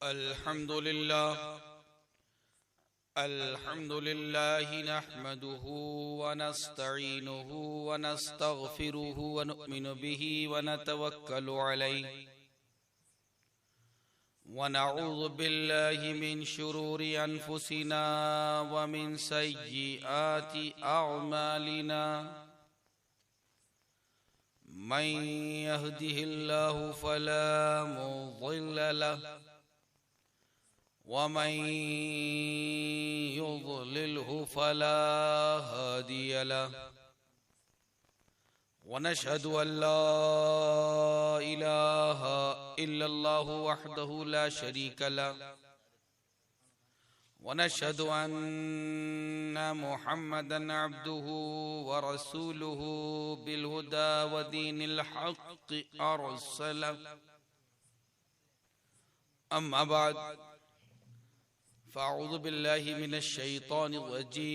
अल्हम्दुलिल्लाह नहमदुहु व नस्तईनुहु व नस्तगफिरुहु व नु'मिनु बिही व नतवक्कलु अलैहि व नऊज़ु बिल्लाहि मिन शुरूरि अनफुसिना व मिन सय्यिआति अअमालिना मन यहदिहिल्लाहु फला मुज़िल्ल लहु वमन युज़लिल्हु फला हादिय लहु वनशहदु अल्ला इलाहा इल्लल्लाहु वहदहु ला शरीक लहु वनशहदु अन्ना मुहम्मदन अब्दुहु व रसूलुहु बिलहुदा व दीनिल हक़्क़ि अरसलहु अम्मा बाद फ़अऊज़ु बिल्लाहि मिनश शैतानिर रजीम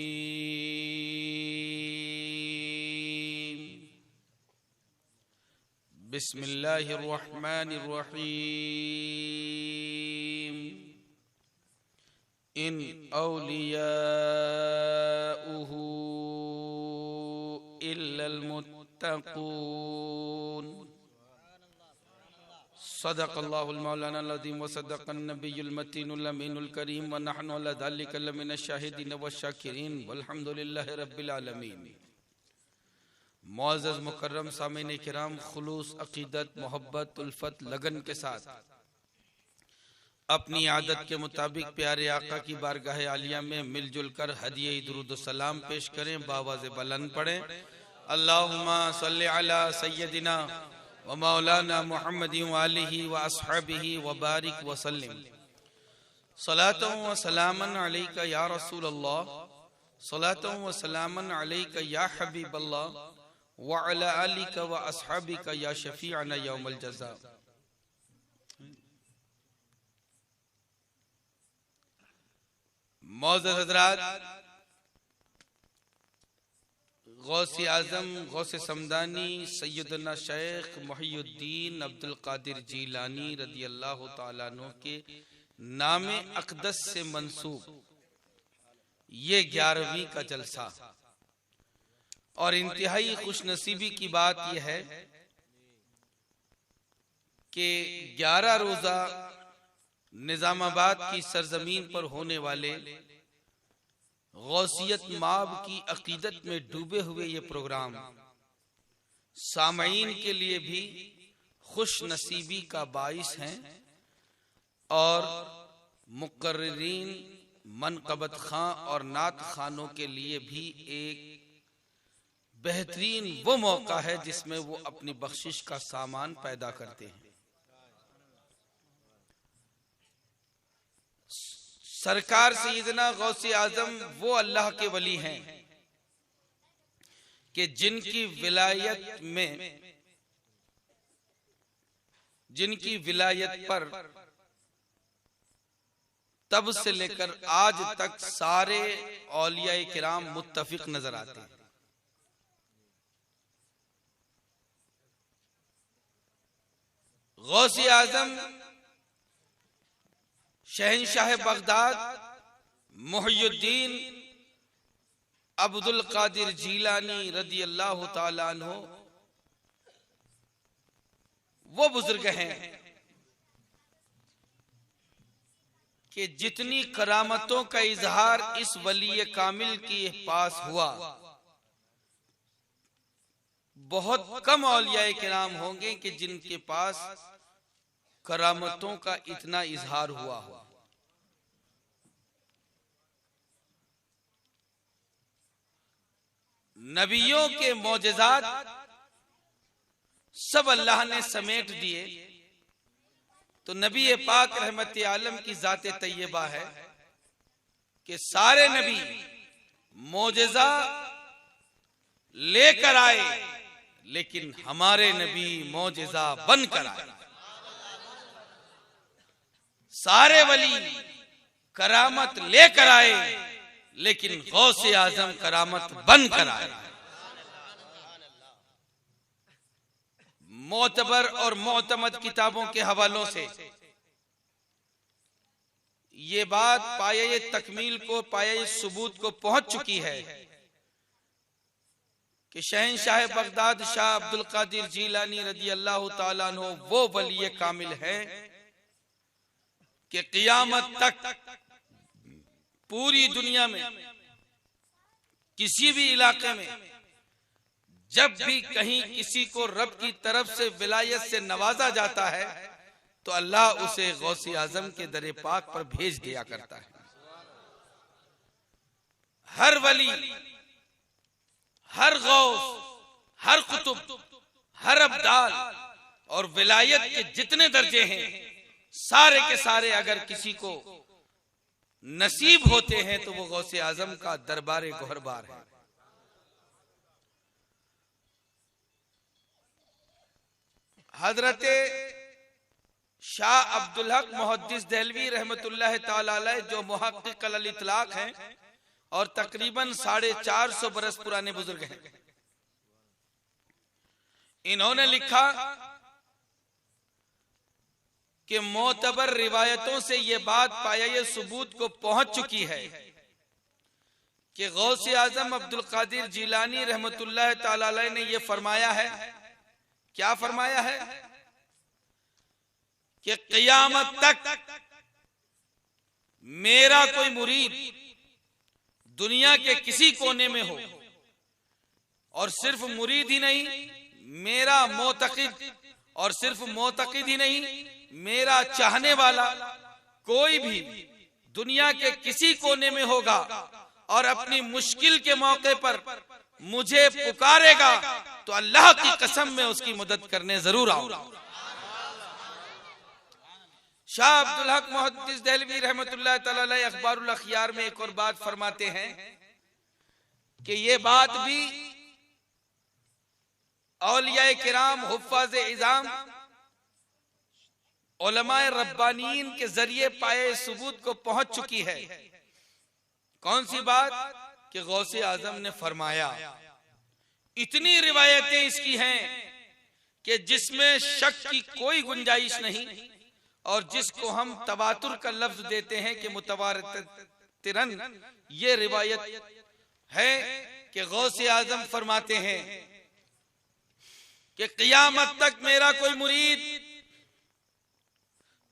बिस्मिल्लाहिर रहमानिर रहीम इन औलियाउहु इल्लल मुत्तक़ून सदक़ल्लाहुल मौलानाल अज़ीम व सदक़न नबियुल मतीनुल अमीनुल करीम व नहनु अला ज़ालिका लमिनश शाहिदीन व शाकिरीन वल्हम्दुलिल्लाहि रब्बिल आलमीन। मुअज़्ज़ज़ मुकर्रम सामीन किराम, खुलूस अक़ीदत मोहब्बत उल्फत लगन के साथ अपनी आदत के मुताबिक प्यारे आका की बारगाह आलिया में मिलजुल कर हदिये दुरूद सलाम पेश करें। बावाज़े बुलंद पढ़ें अल्लाहुम्मा सल्लि अला सय्यदिना व मौलाना मुहम्मदिन व आलिहि व अस्हाबिहि व बारिक व सल्लिम सलातन व सलामन अलैका या रसूल अल्लाह, सलातन व सलामन अलैका या हबीब अल्लाह व अला आलिका व अस्हाबिका या शफीअना यौमल जज़ा। मौजूद हज़रात, गौसे आज़म गौसे समदानी सैयदना शेख मुहियुद्दीन अब्दुल कादिर जीलानी रदी अल्लाह तआला अन्हु के नामे अक़दस से मंसूब ये 11वीं का जलसा, और इंतहाई खुशनसीबी की बात यह है कि 11 रोज़ा निजामाबाद की सरजमीन पर होने वाले गौसियत माब की अकीदत में डूबे हुए ये प्रोग्राम सामईन के लिए भी खुश नसीबी का बाइस हैं और मुकर्रिरीन मनक़बत खां और नात खानों के लिए भी एक बेहतरीन वो मौका है जिसमें वो अपनी बख्शिश का सामान पैदा करते हैं। सरकार सैयदना गौसे आजम वो अल्लाह के वली हैं कि जिनकी विलायत पर तब से लेकर आज तक सारे औलिया किराम मुत्तफिक नजर आते हैं। गौसे आजम शहंशाह बगदाद मुहियुद्दीन अब्दुल कादिर जीलानी रदी अल्लाह तआला अन्हु वो बुजुर्ग हैं कि जितनी करामतों का इजहार इस वली कामिल के पास हुआ, बहुत कम औलिया किराम होंगे कि जिनके पास करामतों का इतना इजहार हुआ हो। नबियों के मौजज़ात सब अल्लाह ने समेट दिए तो नबी पाक रहमत आलम की जाते तैयबा है कि सारे नबी मौजज़ा लेकर आए, लेकिन हमारे नबी मौजज़ा बनकर आए। सारे वली करामत लेकर आए, लेकिन गौसे आजम करामत बनकर आए। मोतबर और मोतमद किताबों के हवालों से ये बात पाये तकमील को, पाये सबूत को पहुंच चुकी है कि शहंशाह बगदाद शाह अब्दुल कादिर जीलानी रजी अल्लाह ताला अन्हु वो वली कामिल है कि क़ियामत तक पूरी दुनिया में किसी भी इलाके में जब भी कहीं किसी को रब की तरफ से विलायत से नवाजा जाता है तो अल्लाह उसे गौसे आजम के दरे पाक पर भेज दिया करता है। हर वली, हर गौस, हर कुतुब, हर अब्दाल और विलायत के जितने दर्जे हैं सारे के सारे अगर किसी को नसीब होते हैं तो वो गौसे आजम का दरबारे गोहरबार है। हजरत शाह अब्दुल हक मुहद्दिस देहलवी रहमतुल्लाह ताला अलैह जो मुहक्किक अल इतलाक हैं और तकरीबन 450 बरस पुराने बुजुर्ग हैं, इन्होंने लिखा कि मोतबर रिवायतों से ये बात पाया सबूत को पहुंच चुकी है कि गौसे आजम अब्दुल कादिर जीलानी रहमतुल्लाह ताला अलैह ने ये फरमाया है। क्या फरमाया है कि क़ियामत तक मेरा कोई मुरीद दुनिया के किसी कोने में हो, और सिर्फ मुरीद ही नहीं मेरा मोतक़िद, और सिर्फ मोतक़िद ही नहीं मेरा चाहने वाला कोई भी दुनिया के किसी कोने में होगा और अपनी मुश्किल के मौके पर मुझे पुकारेगा तो अल्लाह की कसम में उसकी मदद करने जरूर आऊंगा। शाह अब्दुल हक मुहद्दिस देहलवी रहमतुल्लाह ताला अलैह अखबारुल अखयार में एक और बात फरमाते हैं कि ये बात भी औलिया किराम, हुफ्फाज़ इज़ाम, उलमाए रब्बानीन के जरिए पाए सबूत को पहुंच चुकी है। कौन सी बात? कि गौसे आजम ने फरमाया। इतनी रिवायतें इसकी हैं कि जिसमें शक की कोई गुंजाइश नहीं, और जिसको हम तवातुर का लफ्ज देते हैं कि मुतवातिरन, ये रिवायत है कि गौसे आजम फरमाते हैं कि क़ियामत तक मेरा कोई मुरीद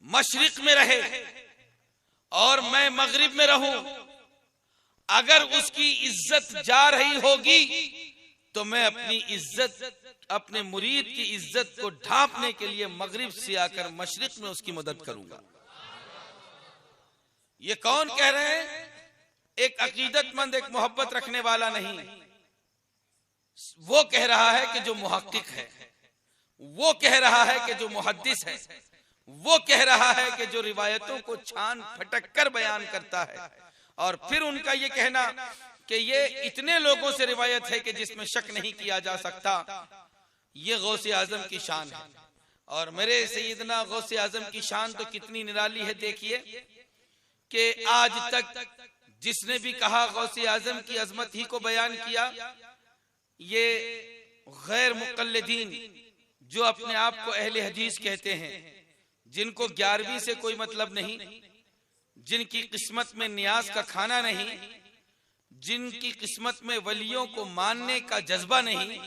मशरिक में रहे और मैं मगरिब में रहूं, अगर उसकी इज्जत जा रही होगी तो मैं अपनी इज्जत, अपने मुरीद की इज्जत को ढांपने के लिए मगरिब से आकर मशरिक में उसकी मदद करूंगा। ये कौन कह रहे हैं? एक अकीदतमंद, एक मोहब्बत रखने वाला नहीं, वो कह रहा है कि जो मुहक्किक है, वो कह रहा है कि जो मुहद्दिस है, वो कह रहा है कि जो रिवायतों को छान फटक कर बयान करता है। और फिर उनका ये कहना कि ये इतने लोगों से रिवायत है कि जिसमें शक नहीं किया जा सकता, ये गौसे आजम की शान है। और मेरे सैयदना गौसे आजम की शान तो कितनी निराली है। देखिए कि आज तक जिसने भी कहा गौसे आजम की अजमत ही को बयान किया, ये गैर मुक़ल्लिदीन जो अपने आप को अहले हदीस कहते हैं, जिनको 11वीं से कोई मतलब नहीं, जिनकी किस्मत में नियाज का खाना नहीं, जिनकी किस्मत में वलियों को मानने का जज्बा नहीं,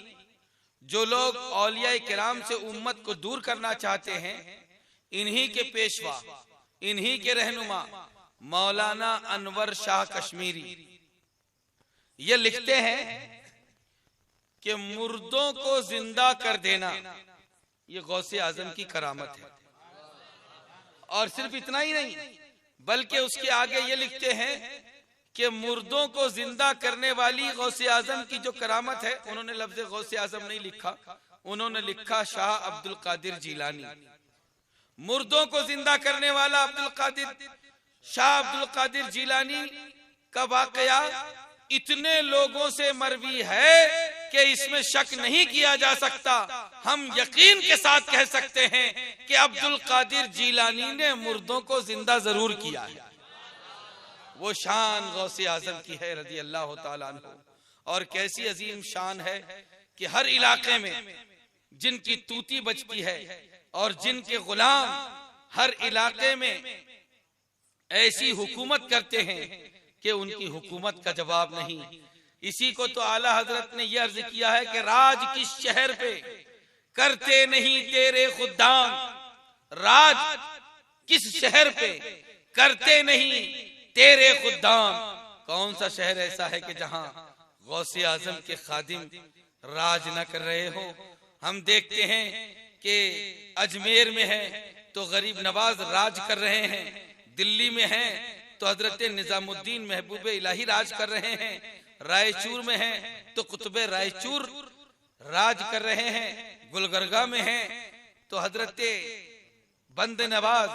जो लोग औलिया किराम से उम्मत को दूर करना चाहते हैं, इन्हीं के पेशवा, इन्हीं के रहनुमा मौलाना अनवर शाह कश्मीरी ये लिखते हैं कि मुर्दों को जिंदा कर देना ये गौसे आजम की करामत है। और सिर्फ इतना ही नहीं, बल्कि उसके आगे ये लिखते हैं कि मुर्दों को जिंदा करने वाली गौसे आजम की जो करामत है, उन्होंने लफ्ज गौसे आजम नहीं लिखा, उन्होंने लिखा शाह अब्दुल कादिर जीलानी। मुर्दों को जिंदा करने वाला शाह अब्दुल कादिर जीलानी का वाकया इतने लोगों से मरवी है कि इसमें शक नहीं किया जा सकता। हम यकीन के साथ कह सकते हैं कि अब्दुल कादिर जीलानी ने मुर्दों को जिंदा जरूर किया है। वो शान गौसे आजम की है रज़ी अल्लाह ताला अन्हु। और कैसी अजीम शान है कि हर इलाके में जिनकी तूती बजती है और जिनके गुलाम हर इलाके में ऐसी हुकूमत करते हैं कि उनकी हुकूमत का जवाब नहीं। इसी को तो आला हजरत ने यह अर्ज किया है कि राज किस शहर पे करते नहीं तेरे खुद्दाम, राज किस शहर पे करते नहीं तेरे खुद्दाम। कौन सा शहर ऐसा है कि जहां गौसे आजम के खादिम राज न कर रहे हो। हम देखते हैं कि अजमेर में है तो गरीब नवाज राज कर रहे हैं, दिल्ली में है तो हजरत निजामुद्दीन महबूब इलाही राज कर रहे हैं, रायचूर में है तो कुतुबे रायचूर राज कर रहे हैं, गुलबर्गा में है तो हजरत बंद नवाज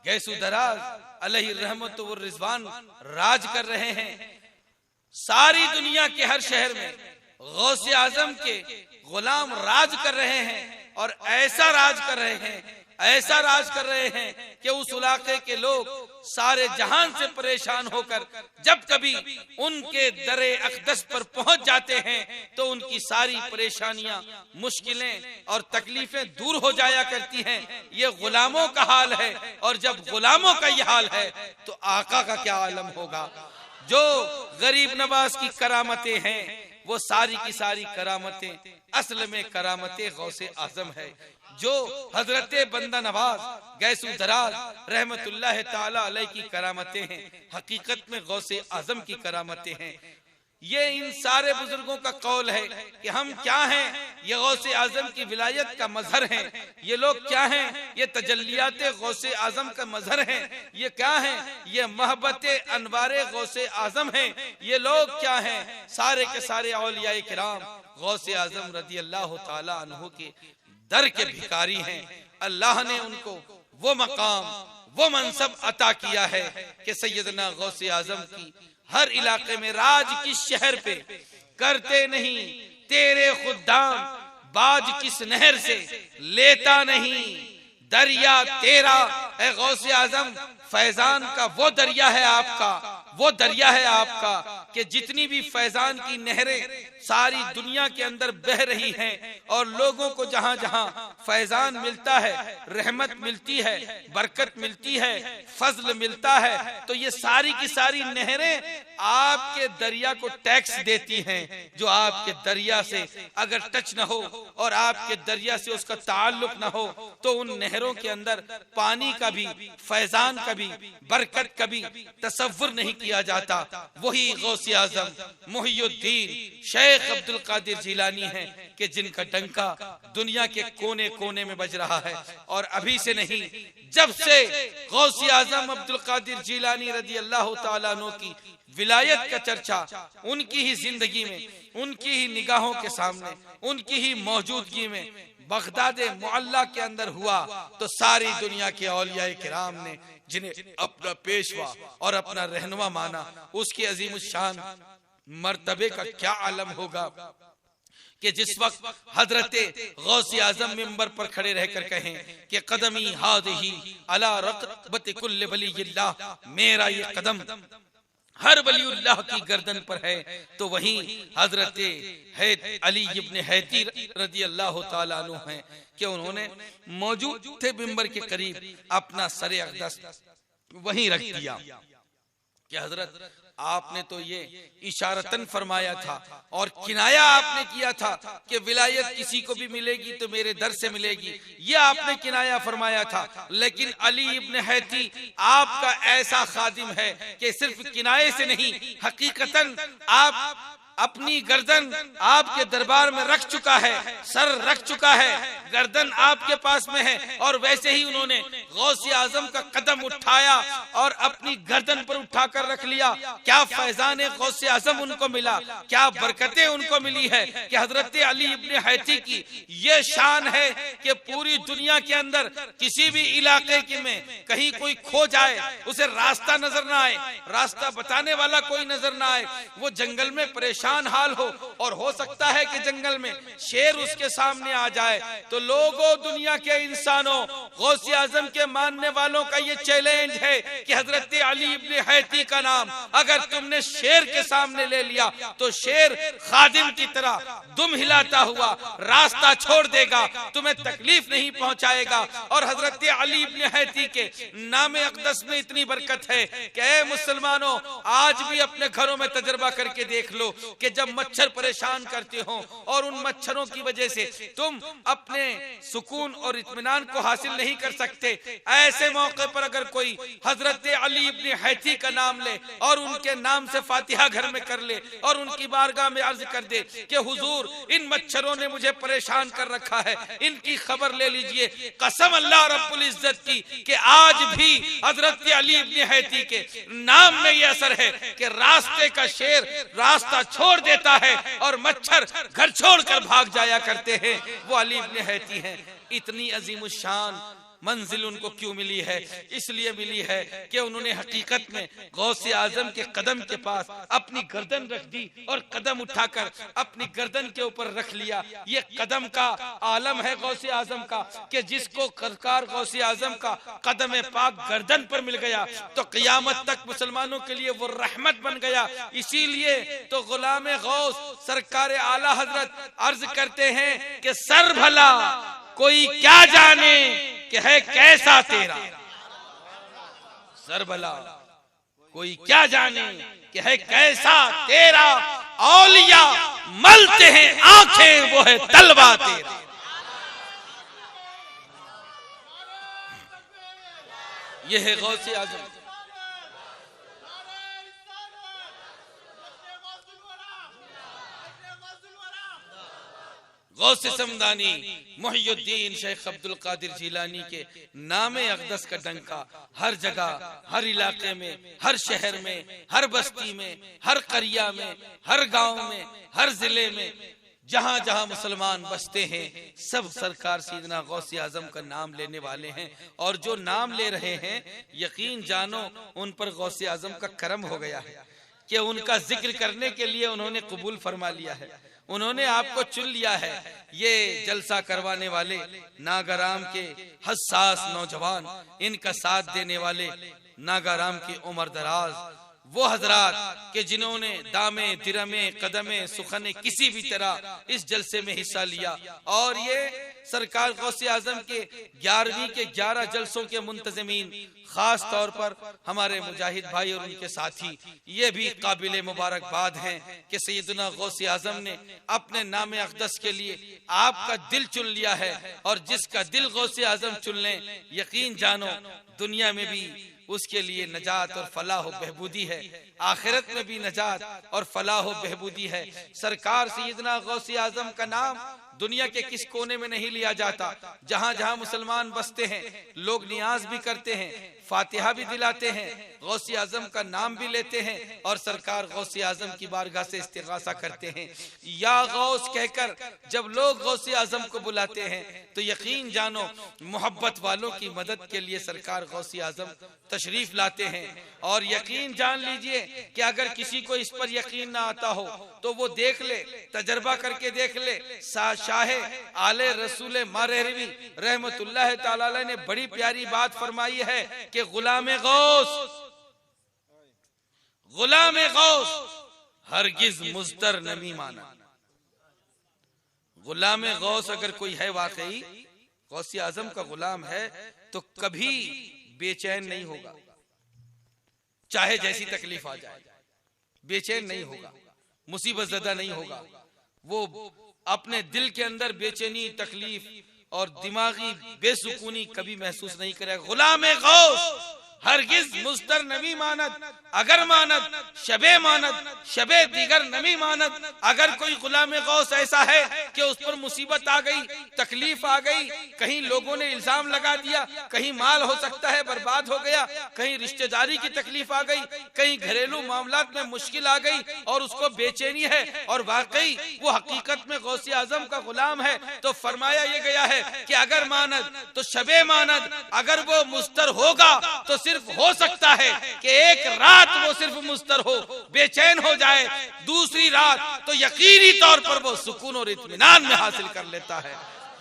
गैसू दराज अलैहि रहमत व रिजवान राज कर रहे हैं। सारी दुनिया के हर शहर में गौसे आजम के गुलाम राज कर रहे हैं और ऐसा राज कर रहे हैं, ऐसा राज कर रहे हैं कि उस इलाके के लोग सारे जहान से परेशान होकर जब कभी उनके दरे अक़दस पर पहुंच जाते हैं तो उनकी सारी परेशानियां, मुश्किलें और तकलीफें दूर हो जाया करती हैं। ये गुलामों का हाल है और जब गुलामों का ये हाल है तो आका का क्या आलम होगा। जो गरीब नवाज की करामतें हैं वो सारी की सारी करामतें असल में करामतें गौसे आजम है। जो हजरत बंदा नवाज गैसू दराज रहमतुल्लाह ताला अलैह की करामतें हैं, हकीकत में गौसे आजम की करामतें हैं। ये इन सारे बुजुर्गों का कौल है कि हम क्या हैं, ये गौसे आजम की विलायत का मजहर हैं। ये लोग क्या हैं, ये तजल्लियात गौसे आजम का मजहर हैं। ये क्या हैं, ये मोहब्बत अनवारे गौसे आजम हैं। ये लोग क्या हैं, सारे के सारे औलियाए किराम गौसे आजम रदी अल्लाह ताला अन्हु के दर के भिखारी हैं। अल्लाह ने उनको वो मकाम, वो मनसब अता किया है कि सैयदना गौसे आजम की हर इलाके में राज किस शहर पे करते नहीं तेरे खुद्दाम, बाज किस नहर से लेता नहीं दरिया तेरा। ए गौसे आजम फैजान का वो दरिया है आपका, वो दरिया है आपका कि जितनी भी फैजान की नहरें सारी दुनिया के अंदर बह रही हैं और लोगों को जहां जहां फैजान मिलता है, रहमत मिलती है, बरकत मिलती है, फजल मिलता है, तो ये सारी की सारी नहरें आपके दरिया को टैक्स देती हैं। जो आपके दरिया से अगर टच न हो और आपके दरिया से उसका ताल्लुक न हो तो उन नहरों के अंदर पानी का भी, फैजान का भी, बरकत का भी तसव्वुर नहीं किया जाता। वही गौसे आजम मुहियुद्दीन शेख अब्दुल कादिर जिलानी हैं कि जिनका डंका दुनिया के कोने कोने में बज रहा है। और अभी से नहीं, जब से गौसे आजम अब्दुल कादिर जिलानी रदी अल्लाह ताला अन्हु की विलायत का चर्चा उनकी ही जिंदगी में, उनकी ही निगाहों के सामने, उनकी ही मौजूदगी में बगदाद मुअल्ला के अंदर हुआ तो सारी दुनिया के औलियाए किराम ने जिन्हें अपना पेशवा और अपना रहनुमा माना, उसकी अजीमुशान मर्तबे का क्या आलम होगा कि जिस वक्त हजरत गौसे आजम मिंबर पर खड़े रहकर कहें कि कदमी हादिही अला रक़बत कुल्ल वलिय्यिल्लाह, मेरा ये कदम हर वलीउल्लाह की गर्दन पर है। तो वहीं हजरत अली इब्न हैती रदी अल्लाह ताला अन्हु हैं कि उन्होंने मौजूद थे मिंबर के करीब अपना सरे अक़दस वहीं रख दिया कि हजरत आपने तो ये इशारतन फरमाया था और किनाया आपने किया था कि विलायत किसी को भी मिलेगी तो मेरे दर से मिलेगी, ये आपने किनाया फरमाया था। लेकिन अली इब्न हैती आपका ऐसा खादिम है कि सिर्फ किनाये से नहीं, हकीकतन आप अपनी गर्दन आपके दरबार में रख चुका है, सर रख चुका है, गर्दन आपके पास में है। और वैसे ही उन्होंने गौसे आजम का कदम उठाया और अपनी गर्दन पर उठाकर रख लिया। क्या फैजान गौसे आजम उनको मिला, क्या बरकतें उनको मिली है कि हजरत अली इब्न हैती की ये शान है कि पूरी दुनिया के अंदर किसी भी इलाके के में कहीं कोई खो जाए, उसे रास्ता नजर ना आए, रास्ता बताने वाला कोई नजर ना आए, वो जंगल में परेशान परेशान हाल हो और हो सकता है कि जंगल में शेर उसके सामने आ जाए, तो लोगों, दुनिया के इंसानों, गौसे आजम के मानने वालों का ये चैलेंज है कि हजरत अली इब्न हैती का नाम अगर तुमने शेर के सामने ले लिया तो शेर खादिम की तरह दुम हिलाता हुआ रास्ता छोड़ देगा, तुम्हें तकलीफ नहीं पहुंचाएगा। और हजरत अली इब्न हैती के नाम अक़दस में इतनी बरकत है कि ऐ मुसलमानों, आज भी अपने घरों में तजर्बा करके देख लो कि जब मच्छर परेशान करते हो और उन मच्छरों की वजह से तुम अपने सुकून और इत्मीनान को हासिल नहीं कर सकते, ऐसे मौके पर अगर कोई हजरत अली इब्न हैती का नाम ले और उनके नाम से फातिहा घर में कर ले और उनकी बारगाह में अर्ज कर दे कि हुजूर, इन मच्छरों ने मुझे परेशान कर रखा है, इनकी खबर ले लीजिए, कसम अल्लाह रब्बुल इज्जत की कि आज भी हजरत अली इब्न हैती के नाम में यह असर है कि रास्ते का शेर रास्ता छोड़ देता है और मच्छर घर छोड़कर भाग जाया करते हैं। वो अली इब्न हैती हैं। इतनी अजीम शान मंजिल उनको क्यों मिली है? इसलिए मिली है कि उन्होंने हकीकत में गौसे आजम के कदम के पास अपनी गर्दन रख दी और कदम उठाकर अपनी गर्दन के ऊपर रख लिया। ये कदम का आलम है गौसे आजम का कि जिसको सरकार गौसे आजम का कदम पाक गर्दन पर मिल गया तो क़यामत तक मुसलमानों के लिए वो रहमत बन गया। इसीलिए तो गुलाम गौस सरकार आला हजरत अर्ज करते हैं कि सर भला कोई क्या जाने कि है कैसा तेरा, सर भला कोई क्या जाने कि है कैसा तेरा, औलिया मलते हैं आंखें वो है तलवा तेरा। ये है गौसे आजम। गौसे समदानी मुहियुद्दीन शेख अब्दुल कादिर जिलानी के नामे अक़दस का डंका हर जगह, हर इलाके में, हर शहर में, हर बस्ती में, हर करिया में, हर गांव में, हर जिले में, जहां जहां मुसलमान बसते हैं, सब सरकार सैयदना गौसे आजम का नाम लेने वाले हैं। और जो नाम ले रहे हैं, यकीन जानो उन पर गौसे आजम का करम हो गया है कि उनका जिक्र करने के लिए उन्होंने कबूल फरमा लिया है, उन्होंने आपको चुन लिया है। ये जलसा करवाने वाले नागाराम के हसास नौजवान, इनका साथ देने वाले नागाराम की उम्र दराज, वो हजरात के जिन्होंने दामे दिरमे कदमे सुखने किसी भी तरह इस जलसे में हिस्सा लिया। और ये सरकार गौसे आजम के 11वीं के 11 जलसों के मुंतजमीन, खास तौर पर हमारे मुजाहिद भाई और उनके साथी, ये भी काबिल मुबारकबाद हैं कि सैयदना गौसे आजम ने अपने नाम अक़दस के लिए आपका दिल चुन लिया है। और जिसका दिल गौसे आजम चुन लें, यकीन जानो दुनिया में भी उसके लिए नजात और फलाह व बहबूदी है, आखिरत में भी नजात और फलाह व बहबूदी है। सरकार सैयदना गौसे आजम का नाम दुनिया के किस कोने में नहीं लिया जाता। जहां जहां मुसलमान बसते हैं, लोग नियाज भी करते हैं, फातिहा भी दिलाते हैं, गौसे आजम का नाम भी लेते हैं और सरकार गौसे आजम की बारगाह से इस्तिग़ासा करते हैं। या गौस कहकर जब लोग गौसे आजम को बुलाते हैं तो यकीन जानो मोहब्बत वालों की मदद के लिए सरकार गौसे आजम तशरीफ लाते हैं। और यकीन जान लीजिए कि अगर किसी को इस पर यकीन ना आता हो तो वो देख ले, तजर्बा करके देख ले। शाह आले रसूल मारहरवी रहमतुल्लाह ताला अलैह ने बड़ी प्यारी बात फरमाई है कि गुलाम गौस हरगिज मुज़्तर नमी माना। गुलाम गौस अगर कोई है वाकई गौसे आजम का गुलाम है तो कभी बेचैन नहीं होगा, चाहे जैसी तकलीफ आ जाए, बेचैन नहीं होगा, मुसीबत ज़दा नहीं होगा। वो अपने दिल के अंदर बेचैनी, तकलीफ और दिमागी बेसुकूनी कभी महसूस नहीं करेगा। गुलाम गौस हरगिज मुज़्तर नमी मानत, अगर मानत शबे मानत, शबे दीगर नमी मानत। अगर कोई गुलाम गौस ऐसा है कि उस पर मुसीबत आ गई, तकलीफ आ गई, कहीं लोगों ने इल्जाम लगा दिया, कहीं माल हो सकता है बर्बाद हो गया, कहीं रिश्तेदारी की तकलीफ आ गई, कहीं घरेलू मामलात में मुश्किल आ गई और उसको बेचैनी है और वाकई वो हकीकत में गौसे आजम का गुलाम है, तो फरमाया ये गया है कि अगर मानत तो शबे मानत, अगर वो मुज़्तर होगा तो सिर्फ हो सकता है कि एक रात वो सिर्फ मुज़्तर हो, बेचैन हो जाए, दूसरी रात तो यकीनी तौर पर वो सुकून और इत्मीनान में हासिल कर लेता है,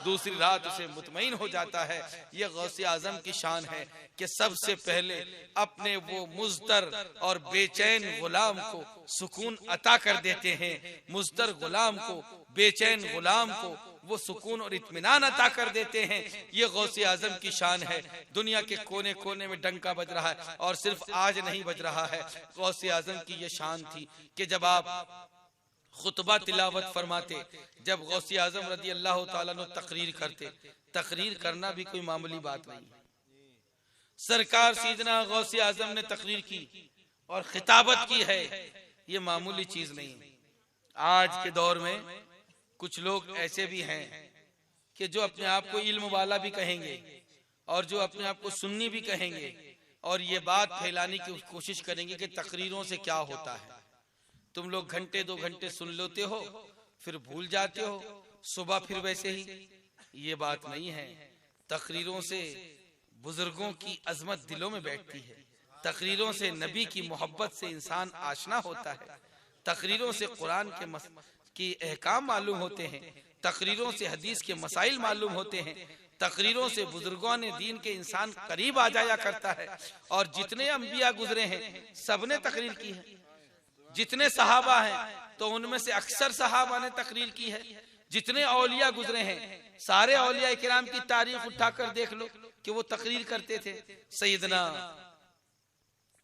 दूसरी रात उसे मुतमईन हो जाता है। ये गौसे आजम की शान है कि सबसे पहले अपने वो मुज़तर और बेचैन गुलाम को सुकून अता कर देते हैं, मुज़तर गुलाम को, बेचैन गुलाम को वो सुकून और इत्मीनान अता कर देते हैं। ये गौसे आजम की शान है। दुनिया के कोने कोने में डंका बज रहा है और सिर्फ आज नहीं बज रहा है। गौसे आजम की ये शान थी कि जब आप खुतबा तिलावत फरमाते, जब गौसे आजम रदी अल्लाह ताला अन्हु तकरीर करते, तकरीर करना भी कोई मामूली बात नहीं। सरकार सीदना गौसे आजम ने तकरीर की और खिताबत की है, ये मामूली चीज नहीं। आज के दौर में कुछ लोग ऐसे भी हैं कि जो अपने आप को इल्म वाला भी कहेंगे और जो अपने आप को सुन्नी भी कहेंगे और ये बात फैलाने की कोशिश करेंगे कि तकरीरों से क्या होता है। तुम लोग घंटे 2 घंटे सुन लेते हो, फिर भूल जाते हो, सुबह फिर वैसे ही। ये बात नहीं है। तकरीरों से बुजुर्गों की अजमत दिलों में बैठती है, तकरीरों से नबी की मोहब्बत से इंसान आशना होता है, तकरीरों से कुरान के अहकाम मालूम होते हैं, तकरीरों से हदीस के मसाइल मालूम होते हैं, तकरीरों से बुजुर्गों ने दीन के इंसान करीब आ जाया करता है। और जितने अंबिया गुजरे हैं सबने तकरीर की है, जितने सहाबा हैं तो उनमें से अक्सर सहाबा ने तकरीर की है, जितने औलिया गुजरे हैं सारे औलिया किराम की तारीख उठाकर देख लो कि वो तकरीर करते थे। सैयदना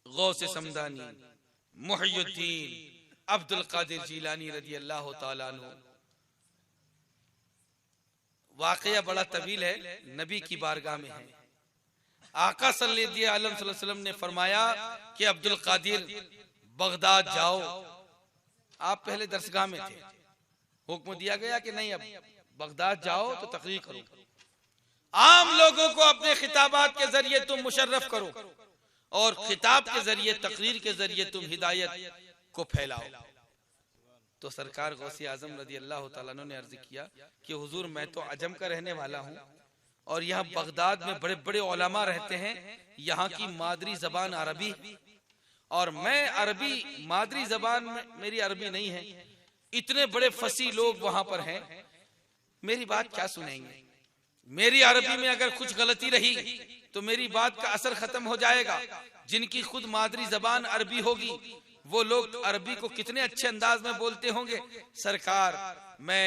गौसे समदानी मुहियुद्दीन अब्दुल कादिर जीलानी रजी अल्लाह ताला अन्हु, वाकया बड़ा तवील है, नबी की बारगाह में है। आका सल्लल्लाहु अलैहि वसल्लम ने फरमाया कि अब्दुल कादिर बगदाद जाओ। आप पहले दरसगाह में थे, हुक्म दिया गया कि नहीं अब बगदाद जाओ तो तकरीर करो, आम लोगों को अपने खिताबात के जरिए तुम मुशर्रफ करो और खिताब के जरिए तकरीर के जरिए तुम हिदायत को फैलाओ। तो सरकार गौसे आजम रजी अल्लाह ताला अन्हु ने अर्ज किया कि हुजूर मैं तो अजम का रहने वाला हूँ और यहाँ बगदाद में बड़े बड़े उलमा रहते हैं, यहाँ की मादरी जबान अरबी और मैं अरबी मादरी जबान में मेरी अरबी नहीं है, इतने बड़े फसी लोग वहां पर हैं, मेरी बात क्या सुनेंगे? मेरी अरबी में अगर कुछ गलती रही तो मेरी बात का असर खत्म हो जाएगा। जिनकी खुद मादरी जबान अरबी होगी वो लोग अरबी को कितने अच्छे अंदाज में बोलते होंगे। सरकार मैं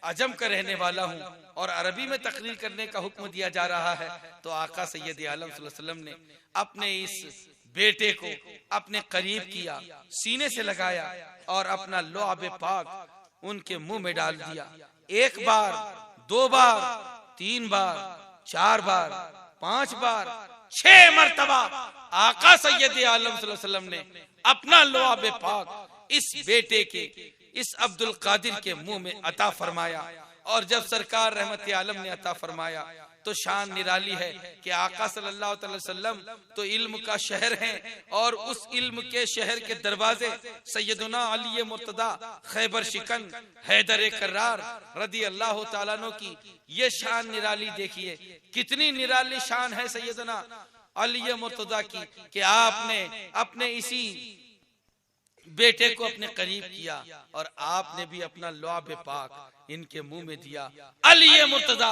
अजम का रहने वाला हूँ और अरबी में तकरीर करने का हुक्म दिया जा रहा है। तो आका सैयद आलम सल्लल्लाहु अलैहि वसल्लम ने अपने इस बेटे को अपने करीब किया, सीने से लगाया और अपना लुआब पाक उनके मुंह में डाल दिया। 1 बार, 2 बार, 3 बार, 4 बार, 5 बार, 6 मरतबा आका सैयद आलम सल्लल्लाहु अलैहि वसल्लम ने अपना लुआब पाक इस बेटे के, इस अब्दुल कादिर के मुंह में अता फरमाया। और जब सरकार रहमत आलम ने अता फरमाया तो शान निराली है कि आका सल्लल्लाहु अलैहि वसल्लम तो इल्म का शहर हैं और उस इल्म के शहर के दरवाजे सैयदना अली मुर्तदा खैबर शिकन हैदर कर्रार रदी अल्लाह ताला अन्हु की ये शान निराली देखिए, कितनी निराली शान है सैयदना अली मुर्तदा की कि आपने अपने इसी बेटे को अपने करीब किया और आपने भी अपना लुआब पाक इनके मुंह में दिया। अली मुर्तदा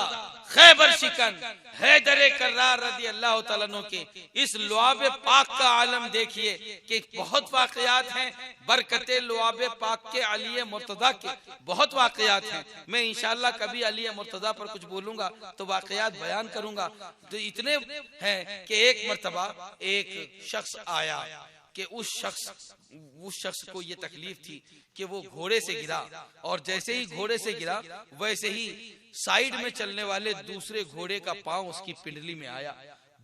खैबर शिकन हैदर कर्रार रदी अल्लाह ताला अन्हु के इस लुआब पाक का आलम देखिए कि बहुत वाकयात हैं, बरकते लुआब पाक के अली मुर्तदा के बहुत वाकयात हैं। मैं इंशाअल्लाह कभी अली मुर्तदा पर कुछ बोलूंगा तो वाकयात बयान करूंगा। तो इतने हैं कि एक मर्तबा एक शख्स आया कि उस शख्स को ये तकलीफ थी कि वो घोड़े से गिरा और जैसे ही घोड़े से गिरा वैसे ही साइड में चलने वाले दूसरे घोड़े का पांव उसकी पिंडली में आया।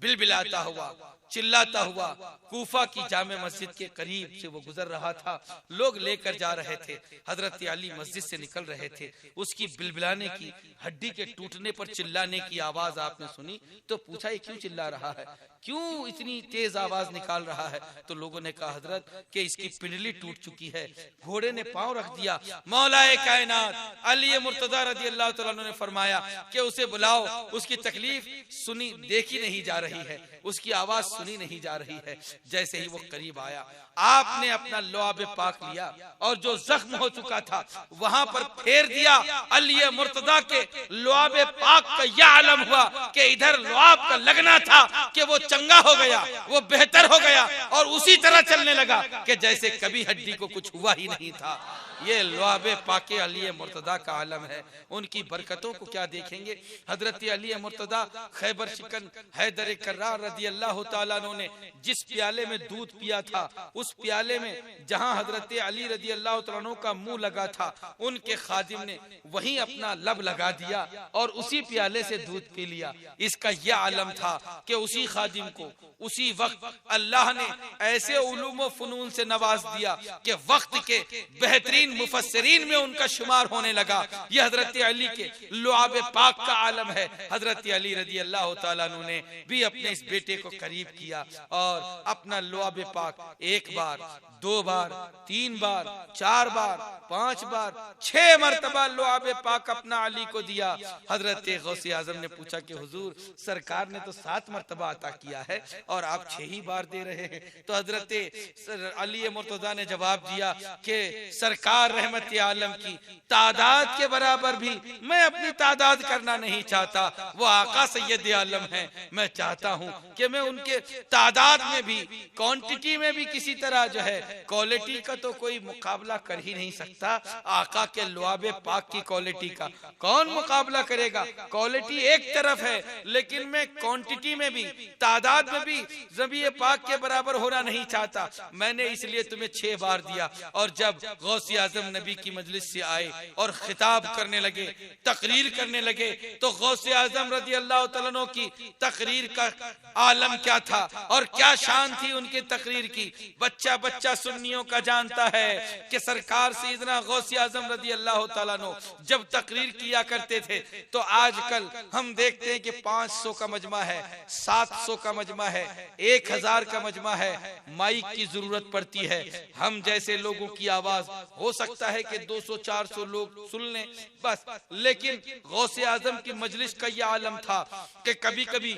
बिलबिलाता हुआ, चिल्लाता हुआ कूफा की जामे मस्जिद के करीब से वो गुजर रहा था। लोग लेकर जा रहे थे, हजरत अली मस्जिद से निकल रहे थे। उसकी बिलबिलाने की, हड्डी के टूटने पर चिल्लाने की आवाज आपने सुनी तो पूछा ये क्यों चिल्ला रहा है, क्यों इतनी तेज आवाज निकाल रहा है? तो लोगों ने कहा हजरत कि इसकी पिंडली टूट चुकी है, घोड़े ने पांव रख दिया। मौलाए कायनात अली मुर्तदा रजी अल्लाह ताला अन्हु ने फरमाया कि उसे बुलाओ, उसकी तकलीफ सुनी देखी नहीं जा रही है, उसकी आवाज सुनी नहीं जा रही है। जैसे ही वो करीब आया, आपने अपना लुआब पाक लिया और जो जख्म हो चुका था वहां पर फेर दिया। अली मुर्तदा के लुआब पाक का यह आलम हुआ कि इधर लुआब का लगना था कि वो चंगा हो गया, वो बेहतर हो गया और उसी तरह चलने लगा कि जैसे कभी हड्डी को कुछ हुआ ही नहीं था। ये लुआब पाक अली मुर्तदा का आलम है। उनकी बरकतों को क्या देखेंगे। हजरत अली मुर्तदा खैबर शिकन हैदर कर्रार रज़ी अल्लाह तआला अन्हु ने जिस प्याले में दूध पिया था, उस प्याले में जहां हजरत अली रज़ी अल्लाह तआला अन्हु का मुंह लगा था, उनके खादिम ने वहीं अपना लब लगा दिया और उसी प्याले से दूध पी लिया। इसका यह आलम था कि उसी खादिम को उसी वक्त अल्लाह ने ऐसे उलूम व फनून से नवाज दिया कि वक्त के बेहतरीन मुफस्सिरीन में उनका शुमार होने लगा। यह हजरत अली के लुआब पाक का आलम है। हजरत अली रज़ी अल्लाह तआला अन्हु ने भी अपने इस बेटे को करीब किया और अपना लुआब पाक 1 बार, 2 बार, 3 बार, 4 बार, 5 बार, 6 मरतबा लुआब पाक अपना अली को दिया। हजरत गौसे आजम ने पूछा कि हुजूर, सरकार ने तो 7 मरतबा अता किया है और आप 6 ही बार दे रहे हैं। तो हजरत अली मुर्तजा ने जवाब दिया कि सरकार रहमत आलम की तादाद के बराबर भी मैं अपनी तादाद करना नहीं चाहता। वो आका सैयद आलम है, मैं चाहता हूँ कि मैं उनके तादाद में भी, क्वांटिटी में भी किसी तरह जो है, क्वालिटी का तो कोई मुकाबला कर ही नहीं सकता। आका के लुआब पाक की क्वालिटी का कौन मुकाबला करेगा। क्वालिटी एक तरफ है, लेकिन मैं क्वांटिटी में भी, तादाद में भी नबी पाक के बराबर होना नहीं चाहता। मैंने इसलिए तुम्हें 6 बार दिया। और जब गौसे आजम नबी की मजलिस से आए और खिताब करने लगे, तकरीर करने लगे, तो गौसे आजम रज़ी अल्लाह तआला अन्हु की तकरीर का आलम क्या था और क्या शान थी उनकी तकरीर की। बच्चा बच्चा सुन्नियों का जानता है कि सरकार सैयदना गौसे आजम रज़ी अल्लाह तआला अन्हु जब तकरीर किया करते थे तो आजकल हम देखते हैं कि 500 का मजमा है, 700 का मजमा है, 1000 का मजमा है, माइक की जरूरत पड़ती है। हम जैसे लोगों की आवाज हो सकता है कि 200-400 लोग सुन लें बस, लेकिन गौसे आजम की मजलिस का यह आलम था कि कभी कभी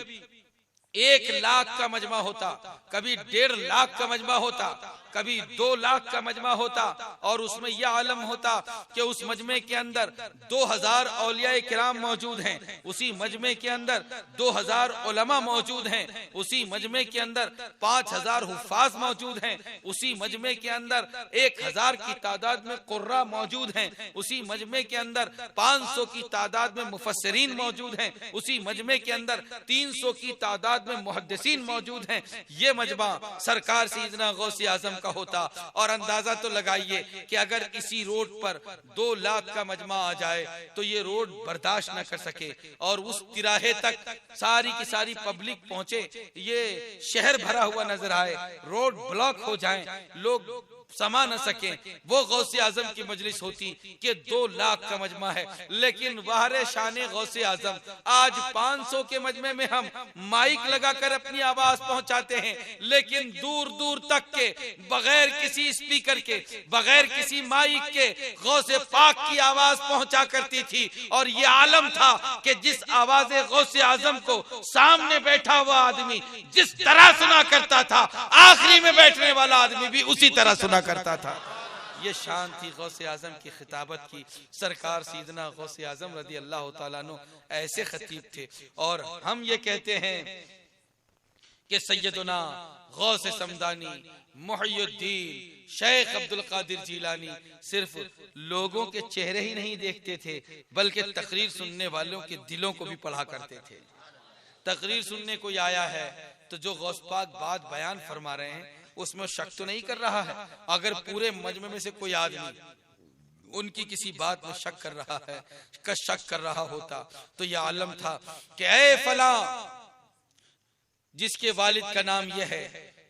1 लाख का मजमा होता, कभी 1.5 लाख का मजमा होता, कभी 2 लाख का मजमा होता। और उसमें यह आलम होता कि उस मजमे के अंदर 2000 औलिया किराम मौजूद हैं, उसी मजमे के अंदर 2000 उलमा मौजूद हैं, उसी मजमे के अंदर 5000 हुफ्फाज मौजूद हैं, उसी मजमे के अंदर 1000 की तादाद में कुर्रा मौजूद हैं, उसी मजमे के अंदर 500 की तादाद में मुफस्सिरीन मौजूद हैं, उसी मजमे के अंदर 300 की तादाद में मुहद्दिसीन मौजूद हैं। ये मजमा सरकार सैयदना गौसे आजम होता। और अंदाजा तो लगाइए कि अगर इसी रोड पर 2 लाख का मजमा आ जाए तो ये रोड बर्दाश्त न कर सके और उस तिराहे तक सारी की सारी पब्लिक पहुंचे, ये शहर भरा हुआ नजर आए, रोड ब्लॉक हो जाए, लोग समा न सके। वो गौसे आजम की मजलिस होती कि 2 लाख का मजमा है, लेकिन वाहरे शाने गौसे आजम आज 500 के मजमे में हम माइक लगाकर अपनी आवाज पहुंचाते हैं, लेकिन दूर दूर तक के बगैर किसी स्पीकर के, बगैर किसी माइक के गौसे पाक की आवाज पहुंचा करती थी। और ये आलम था कि जिस आवाज गौसे आजम को सामने बैठा हुआ आदमी जिस तरह सुना करता था, आखिरी में बैठने वाला आदमी भी उसी तरह सुना करता था। ये शान थी गौसे आजम की खिताबत की। सरकार सैयदना गौसे आजम रज़ी अल्लाह तआला अन्हु ऐसे खतीब थे। और हम ये कहते हैं कि सैयदना गौसे समदानी मुहय्यिद्दीन शेख अब्दुल कादिर जिलानी सिर्फ लोगों के चेहरे ही नहीं देखते थे, बल्कि तकरीर सुनने वालों के दिलों को भी पढ़ा करते थे। तकरीर सुनने कोई आया है तो जो गौस पाक बात बयान फरमा रहे हैं उसमें शक तो नहीं कर रहा है। अगर पूरे मजमे में से कोई आदमी उनकी किसी बात में शक कर रहा है, शक कर रहा होता तो यह आलम था कि ऐ फला, जिसके वालिद का नाम यह है,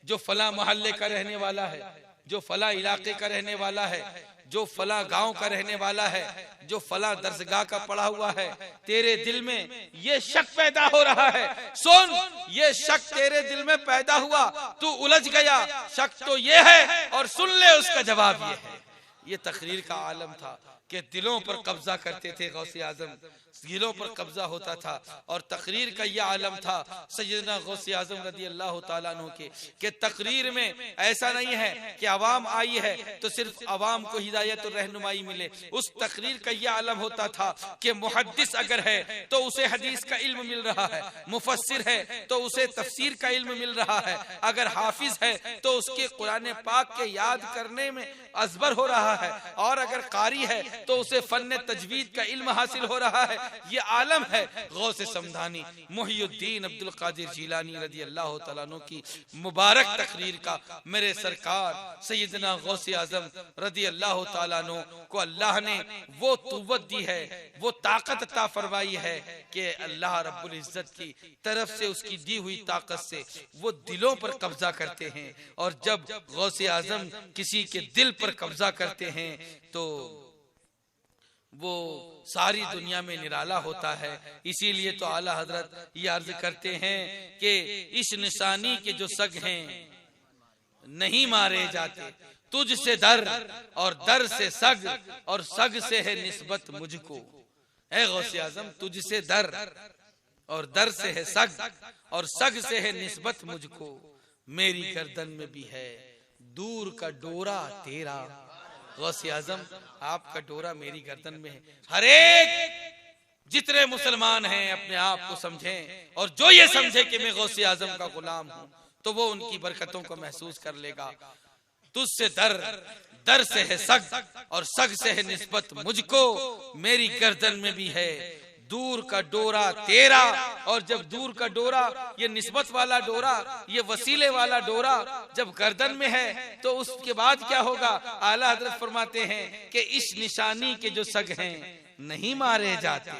जो फला मोहल्ले का रहने वाला है, जो फला इलाके का रहने वाला है, जो फला गांव का रहने वाला है, जो फला दरसगाह का पढ़ा हुआ है, तेरे दिल में ये शक पैदा हो रहा है। सुन, ये शक तेरे दिल में पैदा हुआ, तू उलझ गया, शक तो ये है और सुन ले उसका जवाब ये है। ये तकरीर का आलम था। के दिलों पर कब्जा करते थे। गौसे आजम दिलों पर कब्जा होता था और तकरीर का यह आलम था सैयदना गौसे आजम रदी अल्लाह ताला अन्हु के तकरीर में ऐसा नहीं है कि अवाम आई है तो सिर्फ अवाम को हिदायत और रहनुमाई मिले। उस तकरीर का यह आलम होता था कि मुहद्दिस अगर है तो उसे हदीस का इल्म मिल रहा है, मुफस्सिर है तो उसे तफसीर का इल्म मिल रहा है, अगर हाफिज है तो उसके कुरान पाक के याद करने में अजबर हो रहा है, और अगर कारी है तो उसे फन तजवीद का इल्म हासिल हो रहा है। ये आलम है गौसे समदानी मुहियुद्दीन अब्दुल कादिर जिलानी रदी अल्लाह तआला अन्हु की मुबारक तकरीर का। मेरे सरकार सैयदना गौसे आजम रदी अल्लाह तआला अन्हु को अल्लाह ने वो कुव्वत दी है, वो ताकत अता फरमाई है कि अल्लाह रब्बुल इज्जत की तरफ से उसकी दी हुई ताकत से वो दिलों पर कब्जा करते हैं। और जब गौसे आजम किसी के दिल पर कब्जा करते हैं तो वो सारी दुनिया में निराला होता है। इसीलिए तो आला हजरत ये अर्ज करते हैं कि इस निशानी के जो सग हैं नहीं मारे जाते, तुझसे दर और दर से सग और सग से है निस्बत मुझको। ऐ गौसे आजम तुझसे दर और दर से है सग और सग से है निस्बत मुझको, मेरी गर्दन में भी है दूर का डोरा तेरा। गौसे आजम आपका डोरा मेरी गर्दन में है। हर एक जितने मुसलमान हैं अपने आप को समझें, और जो ये समझे कि मैं गौसे आजम का गुलाम हूं तो वो उनकी बरकतों को महसूस कर लेगा। तुझसे दर, दर से है सग और सग से है निस्बत मुझको, मेरी गर्दन में भी है दूर का डोरा तेरा। और जब दूर का डोरा, ये निस्बत वाला डोरा, ये वसीले वाला डोरा जब गर्दन में है तो उसके बाद क्या होगा? आला हजरत फरमाते हैं कि इस निशानी के जो सग हैं नहीं मारे जाते,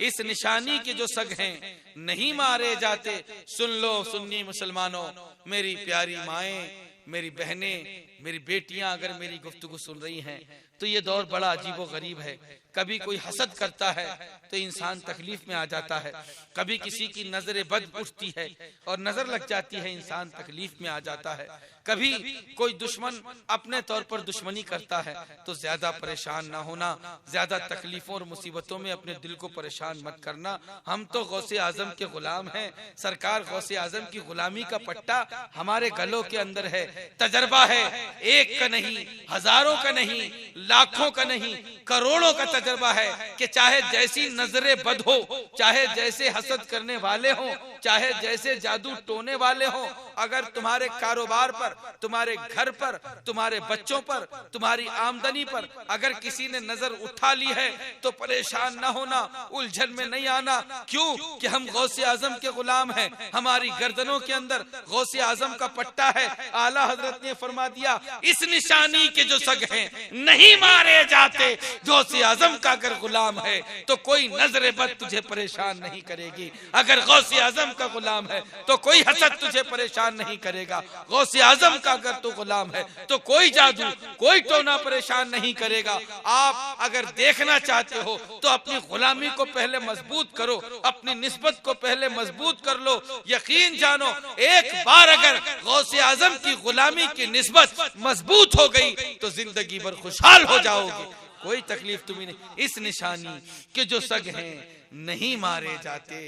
इस निशानी के जो सग हैं नहीं मारे जाते। सुन लो सुन्नी मुसलमानों, मेरी प्यारी माएं, मेरी बहनें, मेरी बेटियां अगर मेरी गुफ्तगू सुन रही हैं तो ये दौर बड़ा अजीबो गरीब है। कभी कोई हसद करता है तो इंसान तकलीफ में आ जाता है, कभी किसी की नजर बद उठती है और नजर लग जाती है, इंसान तकलीफ में आ जाता है। कभी कोई दुश्मन अपने तौर पर दुश्मनी करता है तो ज्यादा परेशान ना होना, ज्यादा तकलीफों और मुसीबतों में अपने दिल को परेशान मत करना। हम तो गौसे आजम के गुलाम हैं। सरकार गौसे आजम की गुलामी का पट्टा हमारे गलों के अंदर है। तजर्बा है, एक का नहीं, हजारों का नहीं, लाखों का नहीं, करोड़ों का तजर्बा है कि चाहे जैसी नजरे बद हो, चाहे जैसे हसद करने वाले हों, चाहे जैसे जादू टोने वाले हों, अगर तुम्हारे कारोबार पर, तुम्हारे घर पर, तुम्हारे बच्चों पर, तुम्हारी आमदनी पर अगर किसी ने नजर उठा ली है तो परेशान न होना, उलझन में नहीं आना। क्यों? कि हम गौसे आजम के गुलाम हैं, हमारी गर्दनों के अंदर गौसे आजम का पट्टा है। आला हजरत ने फरमा दिया इस निशानी के जो सग हैं नहीं मारे जाते। गौसे आजम का अगर गुलाम है तो कोई नजर बद तुझे परेशान नहीं करेगी। अगर गौसे आजम का गुलाम है तो कोई हसद तुझे परेशान नहीं करेगा। गौसे आजम का अगर तू गुलाम है तो कोई जादू, कोई टोना परेशान नहीं करेगा। आप अगर देखना चाहते हो तो अपनी गुलामी को पहले मजबूत करो, अपनी निस्बत को पहले मजबूत कर लो। यकीन जानो एक बार अगर गौसे आजम की गुलामी की निस्बत मजबूत हो गई तो जिंदगी भर खुशहाल हो जाओगे, कोई तकलीफ तुम्हें नहीं। इस निशानी के जो सग हैं नहीं मारे जाते,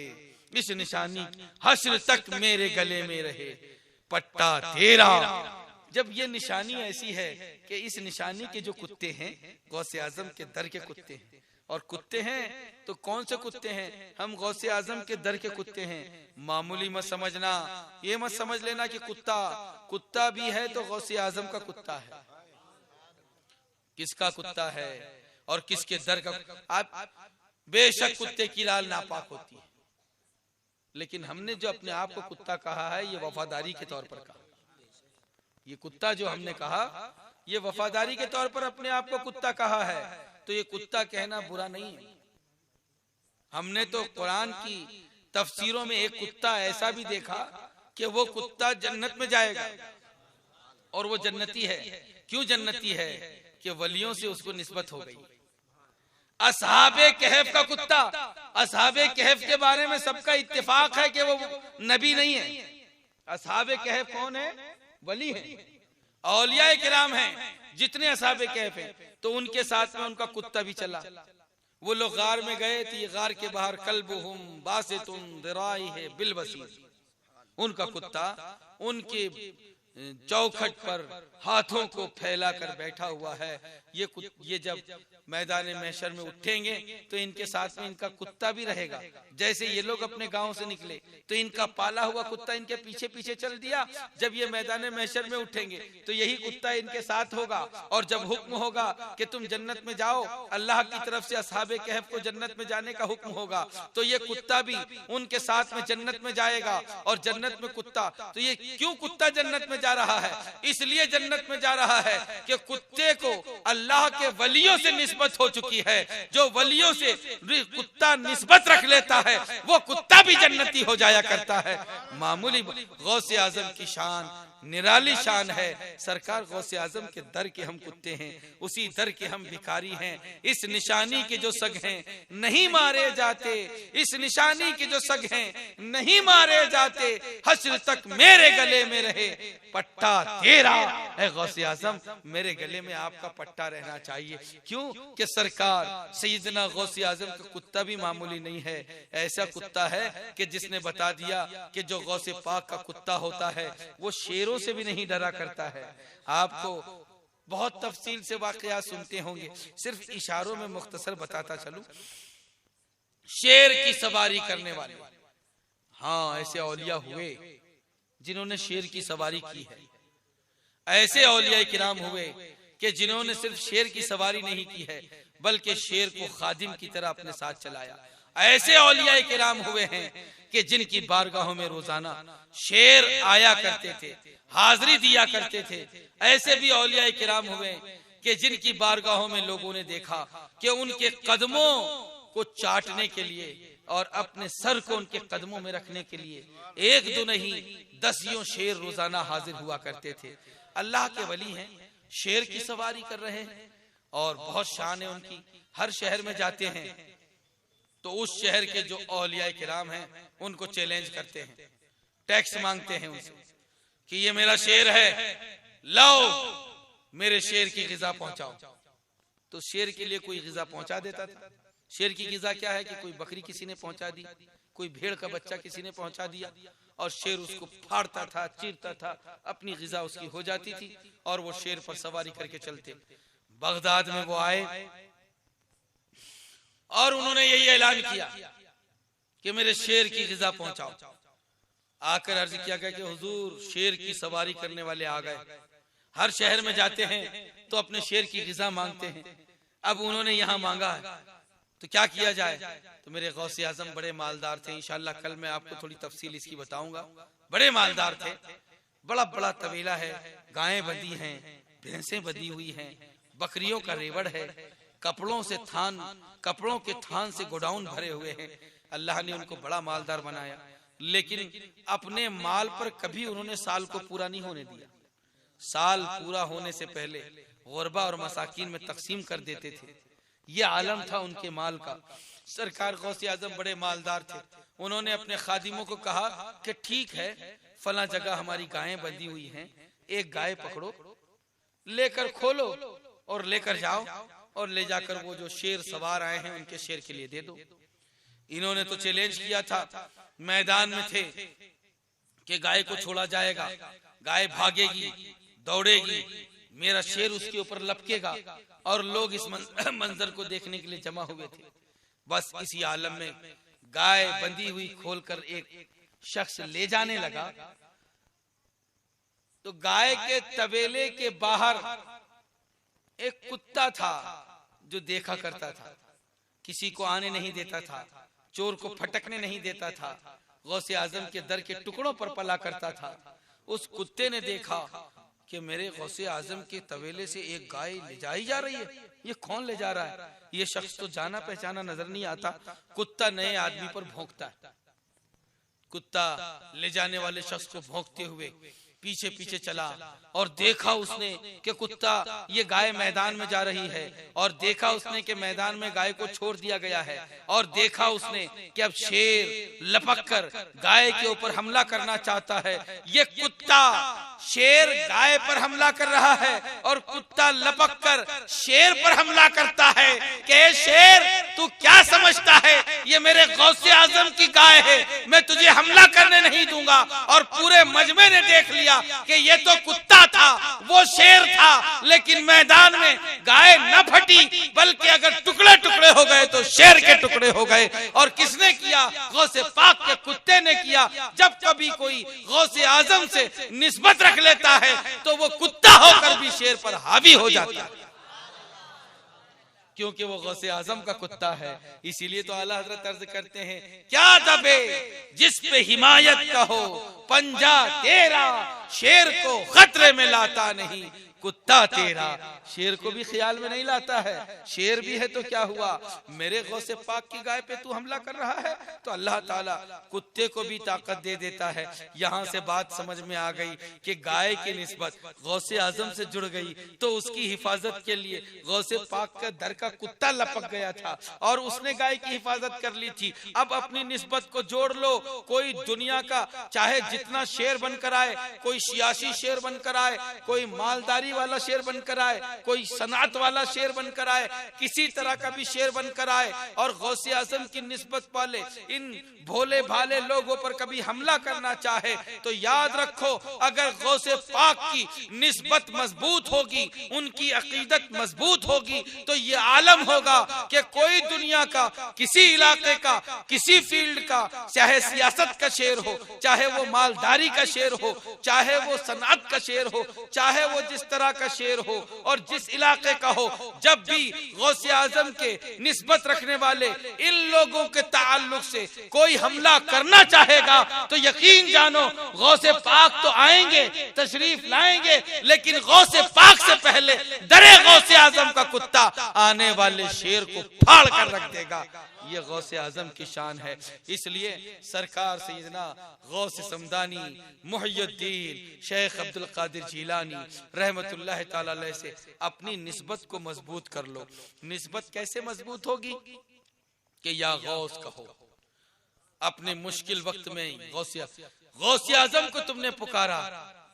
इस निशानी हश्र तक मेरे गले में रहे पट्टा तेरा। जब ये निशानी ऐसी है कि इस निशानी के जो कुत्ते हैं गौसे आजम के दर के कुत्ते हैं, और कुत्ते हैं तो कौन से कुत्ते हैं? हम गौसे आजम के दर के कुत्ते हैं। मामूली मत समझना, ये मत समझ लेना कि कुत्ता भी है तो गौसे आजम का कुत्ता है। किसका कुत्ता है और किसके दर का? आप बेशक कुत्ते की लाल नापाक होती है, लेकिन हमने जो अपने आप को कुत्ता कहा है ये वफादारी के तौर पर कहा। ये कुत्ता जो हमने कहा ये वफादारी के तौर पर अपने आप को कुत्ता कहा है, तो ये कुत्ता कहना बुरा नहीं है। हमने तो कुरान की तफसीरों में एक कुत्ता ऐसा भी देखा कि वो कुत्ता जन्नत में जाएगा और वो जन्नती है। क्यों जन्नती है? कि वलियों से उसको निस्बत हो गई। असहाबे कहफ का कुत्ता, असहाबे कहफ के बारे में सबका इत्तेफाक है कि वो नबी नहीं है। असहाबे कहफ कौन है? वली है। औलिया किराम हैं जितने असहाबे कहफ हैं, तो उनके साथ में उनका कुत्ता भी चला। वो लोग गार में गए थे, गार के बाहर कल्बुहुम बासितुन दिराइहि बिलवसीर, उनका कुत्ता उनके चौखट पर हाथों को फैलाकर बैठा हुआ है। ये जब मैदान महशर में उठेंगे तो इनके साथ में इनका कुत्ता भी रहेगा। जैसे ये लोग अपने गांव से निकले तो इनका पाला हुआ कुत्ता इनके पीछे पीछे चल दिया। जब ये मैदान महशर में उठेंगे तो यही कुत्ता इनके साथ होगा, और जब हुक्म होगा कि तुम जन्नत में जाओ, अल्लाह की तरफ से असहाबे कहफ को जन्नत में जाने का हुक्म होगा, तो ये कुत्ता भी उनके साथ में जन्नत में जाएगा। और जन्नत में कुत्ता, तो ये क्यों कुत्ता जन्नत में जा रहा है? इसलिए जन्नत में जा रहा है कि कुत्ते को अल्लाह के वलियों से निस्बत हो चुकी है। जो वलियों से कुत्ता निस्बत रख लेता है वो कुत्ता भी जन्नती हो जाया करता है। मामूली गौसे आजम की शान निराली शान है। सरकार गौसे आजम के दर के हम कुत्ते हैं, उसी दर के हम भिखारी हैं। इस निशानी के जो सग हैं नहीं मारे जाते, इस निशानी के जो सग हैं नहीं मारे जाते, हश्र तक मेरे गले में रहे पट्टा तेरा। है गौसे आजम, मेरे गले में आपका पट्टा रहना चाहिए। क्यों कि सरकार सैयदना गौसे आजम का कुत्ता भी मामूली नहीं है। ऐसा कुत्ता है कि जिसने बता दिया कि जो गौसे पाक का कुत्ता होता है वो शेरों से भी नहीं डरा करता है। आपको बहुत तफसील से वाकया सुनते होंगे, सिर्फ इशारों में मुख्तसर बताता चलूं। शेर की सवारी करने वाले, हाँ ऐसे औलिया हुए जिन्होंने शेर की सवारी की है। ऐसे औलिया किराम हुए कि जिन्होंने सिर्फ शेर की सवारी नहीं की है बल्कि शेर को खादिम की तरह अपने साथ चलाया। ऐसे औलिया किराम हुए हैं कि जिनकी बारगाहों में रोजाना शेर आया करते थे, हाजिरी दिया करते थे। ऐसे भी औलिया किराम हुए कि जिनकी बारगाहों में लोगों ने देखा कि उनके कदमों को चाटने के लिए और अपने सर को उनके कदमों में रखने के लिए एक दो नहीं दसियों शेर रोजाना हाजिर हुआ करते थे। अल्लाह के वली हैं, शेर की सवारी कर रहे हैं और बहुत शान है उनकी। हर शहर में जाते हैं तो उस शहर के जो औलिया किराम हैं उनको चैलेंज करते हैं, टैक्स मांगते हैं उनसे कि ये मेरा शेर है, लाओ मेरे शेर की ग़िज़ा पहुंचाओ। तो शेर के लिए कोई ग़िज़ा पहुंचा देता था। शेर की ग़िज़ा क्या है कि कोई बकरी किसी ने पहुंचा दी, कोई भेड़ का बच्चा किसी ने पहुंचा दिया और शेर उसको फाड़ता था, चीरता था, अपनी ग़िज़ा उसकी हो जाती थी और वो शेर पर सवारी करके चलते। बगदाद में वो आए और उन्होंने यही ऐलान किया कि मेरे शेर की ग़िज़ा पहुंचाओ। आकर अर्ज किया गया कि हुजूर शेर की सवारी करने वाले आ गए। हर शहर में जाते हैं तो अपने शेर की ग़िज़ा मांगते हैं। अब उन्होंने यहाँ मांगा है तो क्या किया जाए? तो मेरे गौसे आजम बड़े मालदार थे। इंशाअल्लाह कल मैं आपको थोड़ी तफसील इसकी बताऊंगा। बड़े मालदार थे, बड़ा बड़ा तबेला है, गायें बंधी हैं, भैंसें बंधी हुई हैं, बकरियों का रेवड़ है, कपड़ों के थान से गोडाउन भरे हुए हैं। अल्लाह ने उनको बड़ा मालदार बनाया, लेकिन अपने माल पर कभी उन्होंने साल को पूरा नहीं होने दिया। साल पूरा होने से पहले गुरबा और मसाकीन में तकसीम कर देते थे। ये आलम था उनके माल का। सरकार गौसे आजम बड़े मालदार थे। उन्होंने अपने खादिमों को कहा कि ठीक है, फला जगह हमारी गायें बंधी हुई हैं, एक गाय पकड़ो, लेकर खोलो और लेकर जाओ और ले जाकर वो जो शेर सवार आए हैं उनके शेर के लिए दे दो। इन्होंने तो चैलेंज किया था, मैदान में थे कि गाय को छोड़ा जाएगा, गाय भागेगी, दौड़ेगी, मेरा शेर उसके ऊपर लपकेगा और लोग इस मंजर को देखने के लिए जमा हुए थे। बस इसी आलम में गाय बंधी हुई खोलकर एक शख्स ले जाने लगा तो गाय के तबेले के बाहर एक कुत्ता था जो देखा करता था, किसी को आने नहीं देता था, चोर को फटकने नहीं देता था, गौसे आजम के दर के टुकड़ों पर पला करता था। उस कुत्ते ने देखा कि मेरे गौसे आजम के तबेले से एक गाय ले जाई जा रही है, ये कौन ले जा रहा है? ये शख्स तो जाना पहचाना नजर नहीं आता। कुत्ता नए आदमी पर भौंकता है। कुत्ता ले जाने वाले शख्स को भौंकते हुए पीछे पीछे चला और देखा उसने कि कुत्ता ये गाय मैदान में जा रही है, और देखा उसने कि मैदान में गाय को छोड़ दिया गया है, और देखा उसने कि अब शेर लपक कर गाय के ऊपर हमला करना चाहता है। ये कुत्ता शेर गाय पर हमला कर रहा है और कुत्ता लपक कर शेर पर हमला करता है कि शेर तू क्या समझता है, ये मेरे गौसे आजम की गाय है, मैं तुझे हमला करने नहीं दूंगा। और पूरे मजमे ने देख लिया कि ये तो कुत्ता था, वो शेर था, लेकिन मैदान में गाय न फटी बल्कि अगर टुकड़े टुकड़े हो गए तो शेर के टुकड़े हो गए। और किसने किया? गौसे पाक के कुत्ते ने किया। जब कभी कोई गौसे आजम से निस्बत रख लेता है तो वो कुत्ता होकर भी शेर पर हावी हो जाता है, क्योंकि वो गौसे आजम का कुत्ता है। इसीलिए तो आला हजरत अर्ज करते हैं, क्या दबे जिस पे हिमायत का हो, पंजा तेरा शेर को खतरे में लाता नहीं, कुत्ता तेरा शेर को भी ख्याल में नहीं लाता है। शेर भी है तो क्या हुआ, मेरे गौसे पाक की गाय पे तू हमला कर रहा है, तो अल्लाह ताला कुत्ते को भी ताकत दे देता है। यहाँ से बात समझ में आ गई कि गाय की निस्बत गौसे आजम से जुड़ गई, तो उसकी हिफाजत के लिए गौसे पाक का दर का कुत्ता लपक गया था और उसने गाय की हिफाजत कर ली थी। अब अपनी निस्बत को जोड़ लो, कोई दुनिया का चाहे जितना शेर बनकर आए, कोई सियासी शेर बनकर आए, कोई मालदारी वाला शेर बनकर आए, कोई सनात वाला शेर बनकर आए, किसी तरह का भी शेर बनकर आए, और गौसे आजम की निस्बत वाले इन भोले भाले लोगों पर कभी हमला करना चाहे तो याद रखो, अगर गौसे पाक की निस्बत मजबूत होगी, उनकी अकीदत मजबूत होगी, तो ये आलम होगा कि कोई दुनिया का किसी इलाके का किसी फील्ड का, चाहे सियासत का शेर हो, चाहे वो मालदारी का शेर हो, चाहे वो सनात का शेर हो, चाहे वो जिस तरह का शेर हो और जिस इलाके का हो, जब भी गौसे आजम के निस्बत रखने वाले इन लोगों के ताल्लुक से कोई हमला करना चाहेगा तो यकीन जानो गौसे पाक तो आएंगे, तशरीफ लाएंगे, लेकिन गौसे पाक से पहले दरे गौसे आजम का कुत्ता आने वाले शेर को फाड़ कर रख देगा। ये गौसे आजम की शान है। इसलिए सरकार सैयदना गौसे समदानी मुहियुद्दीन शेख अब्दुल कादिर जिलानी रहमतुल्लाह ताला अलैह से अपनी निस्बत को मजबूत कर लो। निस्बत कैसे मजबूत होगी कि या गौस कहो, अपने मुश्किल वक्त में गौसे आजम को तुमने पुकारा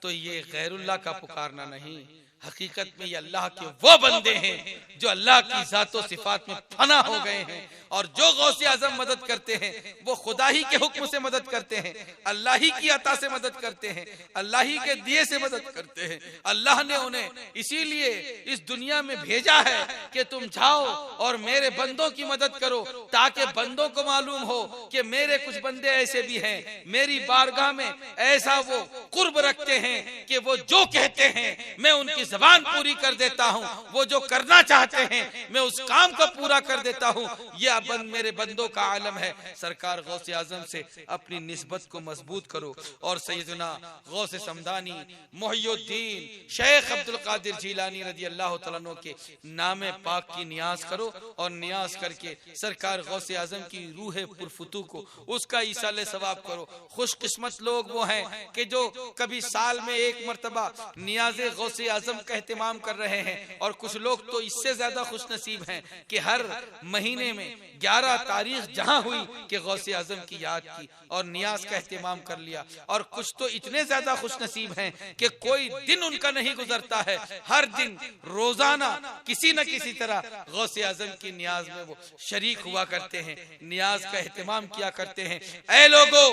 तो ये गैरुल्लाह का पुकारना नहीं, हकीकत में ये अल्लाह के वो बंदे हैं जो अल्लाह की जातो सिफात में फना हो गए हैं, और जो गौसे आजम मदद करते हैं वो खुदा ही के हुक्म से मदद करते हैं, अल्लाह ही की अता से मदद करते हैं, अल्लाह ही के दिए से मदद करते हैं। अल्लाह ने उन्हें इसीलिए इस दुनिया में भेजा है कि तुम जाओ और मेरे बंदों की मदद करो, ताकि बंदों को मालूम हो कि मेरे कुछ बंदे ऐसे भी हैं, मेरी बारगाह में ऐसा वो कुर्ब रखते हैं कि वो जो कहते हैं मैं उनकी जबान पूरी कर देता हूँ, वो जो करना चाहते हैं मैं उस काम को पूरा कर देता हूँ। यह मेरे बंदों का आलम है। सरकार गौसे आजम से अपनी निस्बत को मजबूत करो और सैयदना गौसे समदानी मुहियुद्दीन शेख अब्दुल कादिर जिलानी रजी अल्लाह तआला अन्हु के नामे पाक की नियाज करो, और नियाज करके सरकार गौसे आजम की रूह पुरफुतू को उसका ईसाले सवाब करो। खुशकिस्मत लोग वो हैं कि जो कभी साल में एक मरतबा नियाज़े गौसे आजम का एहतमाम कर रहे हैं, और कुछ लोग तो इससे ज्यादा खुश नसीब हैं कि हर महीने में 11 तारीख जहां हुई कि गौसे आजम की याद की और नियाज का एहतमाम कर लिया, और कुछ तो इतने ज्यादा खुश नसीब हैं कि कोई दिन उनका नहीं गुजरता है, हर दिन रोजाना किसी न किसी तरह गौसे आजम की नियाज में वो शरीक हुआ करते हैं, नियाज का एहतमाम किया करते हैं। ऐ लोगों,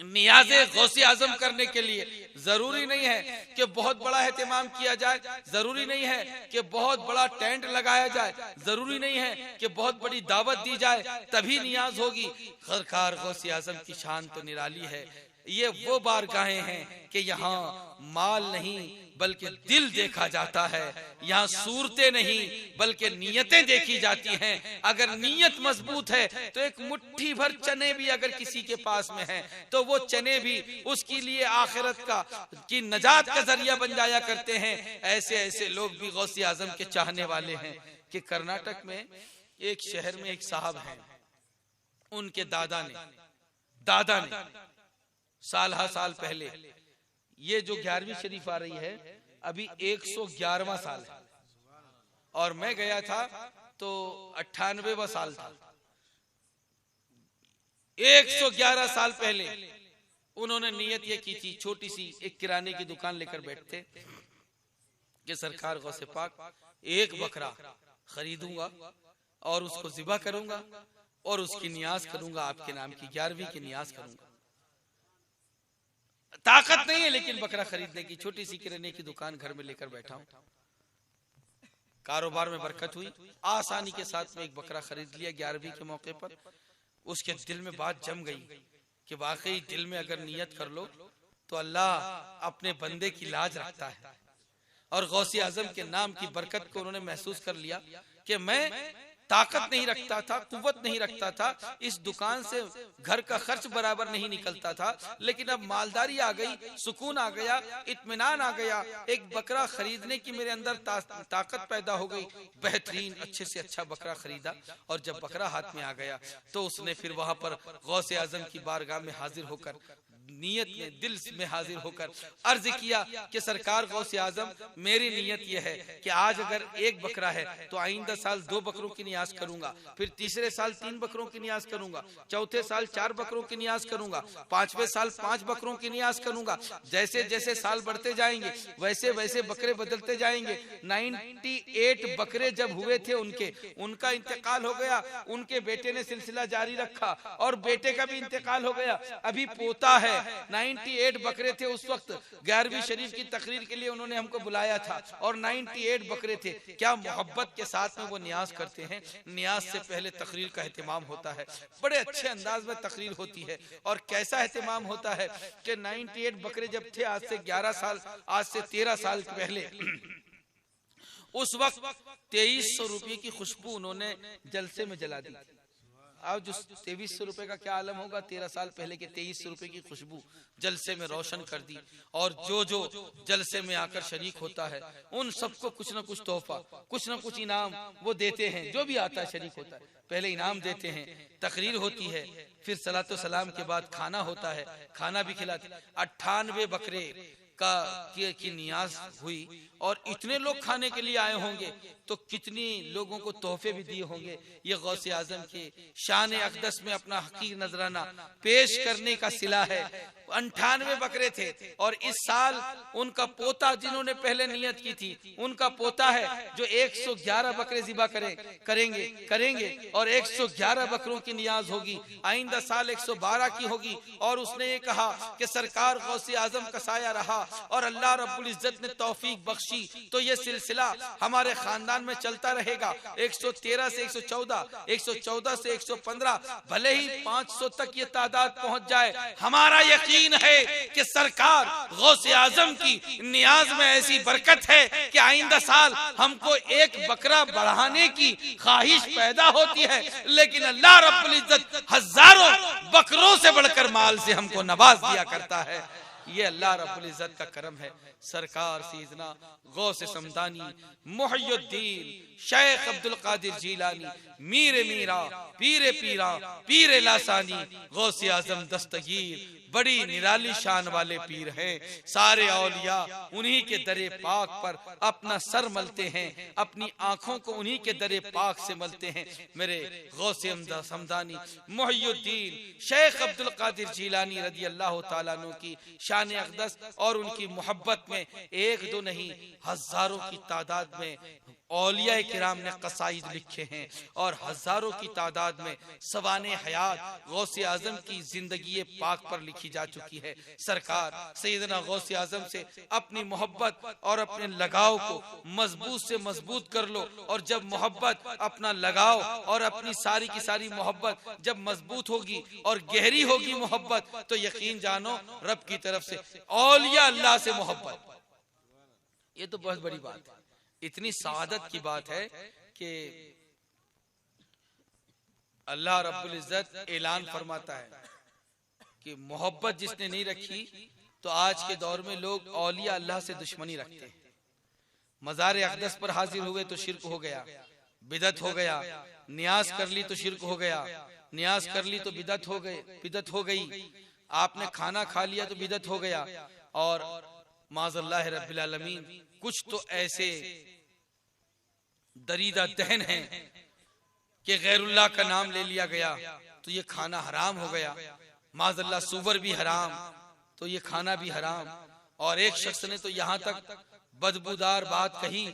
नियाज़े गौसे आजम करने के लिए जरूरी नहीं है कि बहुत बड़ा एहतमाम किया जाए, जरूरी नहीं है कि बहुत बड़ा टेंट लगाया जाए, जरूरी नहीं है कि बहुत बड़ी दावत दी जाए तभी नियाज होगी। सरकार गौसे आजम की शान तो निराली है। ये वो बारगाहें हैं कि यहाँ माल नहीं बल्कि दिल देखा जाता है, यहाँ सूरतें नहीं बल्कि नीयतें देखी जाती हैं। अगर नीयत मजबूत है तो एक मुट्ठी भर चने भी अगर किसी के पास में है तो वो चने भी उसके लिए आखिरत का की नजात का जरिया बन जाया करते हैं। ऐसे ऐसे लोग भी गौसे आजम के चाहने वाले हैं कि कर्नाटक में एक शहर में एक साहब हैं, उनके दादा ने साल पहले ये जो 11वीं शरीफ आ रही है अभी 111वां साल है, और मैं गया था तो 98वां साल था। 111 साल पहले उन्होंने नियत ये की थी, छोटी सी एक किराने की दुकान लेकर बैठते कि सरकार गौसे पाक एक बकरा खरीदूंगा और उसको ज़िबा करूंगा और उसकी नियाज करूंगा, आपके नाम की 11वीं की नियाज करूंगा। ताकत नहीं है लेकिन बकरा खरीदने की, छोटी सी किराने की दुकान घर में लेकर बैठा हूं। कारोबार में बरकत हुई, आसानी के साथ में एक बकरा खरीद लिया 11वीं के मौके पर। उसके दिल में बात जम गई कि वाकई दिल में अगर नियत कर लो तो अल्लाह अपने बंदे की लाज रखता है। और गौसे आजम के नाम की बरकत को उन्होंने महसूस कर लिया कि मैं ताकत नहीं रखता था, कुव्वत नहीं रखता था, इस दुकान से घर का खर्च बराबर नहीं निकलता था, लेकिन अब मालदारी आ गई, सुकून आ गया, इत्मीनान आ गया, एक बकरा खरीदने की मेरे अंदर ताकत पैदा हो गई। बेहतरीन अच्छे से अच्छा बकरा खरीदा, और जब बकरा हाथ में आ गया तो उसने फिर वहां पर गौसे आजम की बारगाह में हाजिर होकर, नियत में दिल में हाजिर होकर अर्ज किया कि सरकार गौसे आजम, मेरी नियत यह है कि आज अगर एक बकरा है तो आइंदा साल 2 बकरों की नियाज करूंगा, फिर तीसरे साल 3 बकरों की नियाज करूंगा, चौथे साल 4 बकरों की नियाज करूंगा, 5वें साल 5 बकरों की नियाज करूंगा। जैसे जैसे साल बढ़ते जाएंगे वैसे वैसे बकरे बदलते जाएंगे। 98 बकरे जब हुए थे उनका इंतकाल हो गया, उनके बेटे ने सिलसिला जारी रखा और बेटे का भी इंतकाल हो गया, अभी पोता है। 98 बकरे थे उस वक्त, 11वीं शरीफ की तकरीर के लिए उन्होंने हमको बुलाया था और 98 बकरे थे। क्या मोहब्बत के साथ में वो नियाज करते हैं। नियाज से पहले तकरीर का एहतमाम होता है, बड़े अच्छे अंदाज में तकरीर होती है। और कैसा एहतमाम होता है कि 98 बकरे जब थे, आज से 11 साल, आज से 13 साल पहले, उस वक्त 2300 रुपये की खुशबू उन्होंने जलसे में जला दी। अब जो 2300 रुपए का क्या आलम होगा, 13 साल पहले के 2300 रुपए की खुशबू जलसे में रोशन कर दी। और जो जो जलसे में आकर शरीक होता है उन सबको कुछ ना कुछ तोहफा, कुछ ना कुछ इनाम वो देते हैं। जो भी आता है शरीक होता है, पहले इनाम देते हैं, तकरीर होती है, फिर सलातो सलाम के बाद खाना होता है, खाना भी खिलाते। 98 बकरे की नियाज हुई और इतने लोग खाने के लिए आए होंगे तो कितनी लोगों को तोहफे भी दिए होंगे। ये गौसे आजम के शान अक़दस में अपना हकीर नजराना पेश करने का सिला है। 98 बकरे थे और इस साल उनका पोता, जिन्होंने पहले नियत की थी, उनका पोता है जो 111 बकरे ज़िबा करेंगे और 111 बकरों की नियाज होगी। आइंदा साल 112 की होगी। और उसने ये कहा कि सरकार गौसे आजम का साया रहा और अल्लाह रब्बुल इज्जत ने तौफीक बख्शी तो ये सिलसिला हमारे खानदान में चलता रहेगा। 113 से 114, 114 से 115, भले ही 500 तक ये तादाद पहुंच जाए, हमारा यकीन है कि सरकार गौसे आजम की नियाज में ऐसी बरकत है कि आइंदा साल हमको एक बकरा बढ़ाने की ख्वाहिश पैदा होती है, लेकिन अल्लाह रब्बुल इज्जत हजारों बकरों से बढ़कर माल से हमको नवाज दिया करता है। ये अल्लाह रब्बुल इज्जत का करम है। सरकार सैयदना गौसे समदानी मुहय्यिद्दीन शेख अब्दुल कादिर जीलानी मीरे मीरा पीरे पीरा पीरे लासानी गौसे आजम दस्तगीर बड़ी निराली शान वाले पीर हैं। सारे औलिया उन्हीं के दरे पाक पर अपना सर मलते हैं, अपनी आंखों को उन्हीं के दरे पाक से मलते हैं। मेरे गौसे समदानी मुहय्यिद्दीन शेख अब्दुल कादिर जीलानी रदी अल्लाह तआला अन्हु की शान अक़दस और उनकी मोहब्बत में एक दो नहीं हजारों की तादाद में औलिया किराम ने कसाइद लिखे हैं और हजारों की तादाद में सवाने हयात गौसे आजम की जिंदगी पाक पर लिखी जा चुकी है। सरकार सैयदना गौसे आजम से अपनी मोहब्बत और अपने लगाव को मजबूत से मजबूत कर लो। और जब मोहब्बत, अपना लगाव और अपनी सारी की सारी मोहब्बत जब मजबूत होगी और गहरी होगी मोहब्बत, तो यकीन जानो रब की तरफ से औलिया अल्लाह से मोहब्बत। ये तो बहुत बड़ी बात है, इतनी सादत की बात है कि अल्लाह रब्बुल इज्जत ऐलान फरमाता है कि मोहब्बत जिसने नहीं रखी तो आज के दौर में लोग औलिया अल्लाह से दुश्मनी रखते हैं। मज़ार अक़दस पर हाजिर हुए तो शिरक हो गया, बिदत हो गया, नियाज कर ली तो शिरक हो गया, नियाज कर ली तो बिदत हो गई। आपने खाना खा लिया तो बिदअत हो गया। और माज़अल्लाह रब्बिल आलमीन कुछ तो ऐसे दरीदा दहन हैं कि गैरुल्लाह का नाम ले लिया गया तो ये खाना हराम हो गया। माज़अल्लाह सुवर भी हराम तो ये खाना भी हराम। और एक शख्स ने तो यहाँ तक बदबूदार बात कही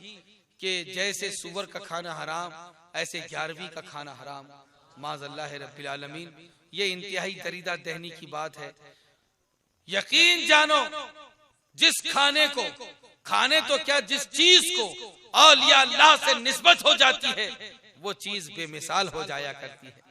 कि जैसे सुवर का खाना हराम ऐसे 11वीं का खाना हराम। माज़अल्लाह रब्बिल आलमीन, ये इंतहाई दरीदा दहनी की बात है। यकीन जानो जिस खाने को, खाने तो क्या जिस चीज को औलिया अल्लाह से निस्बत हो जाती है वो चीज बेमिसाल हो जाया करती है।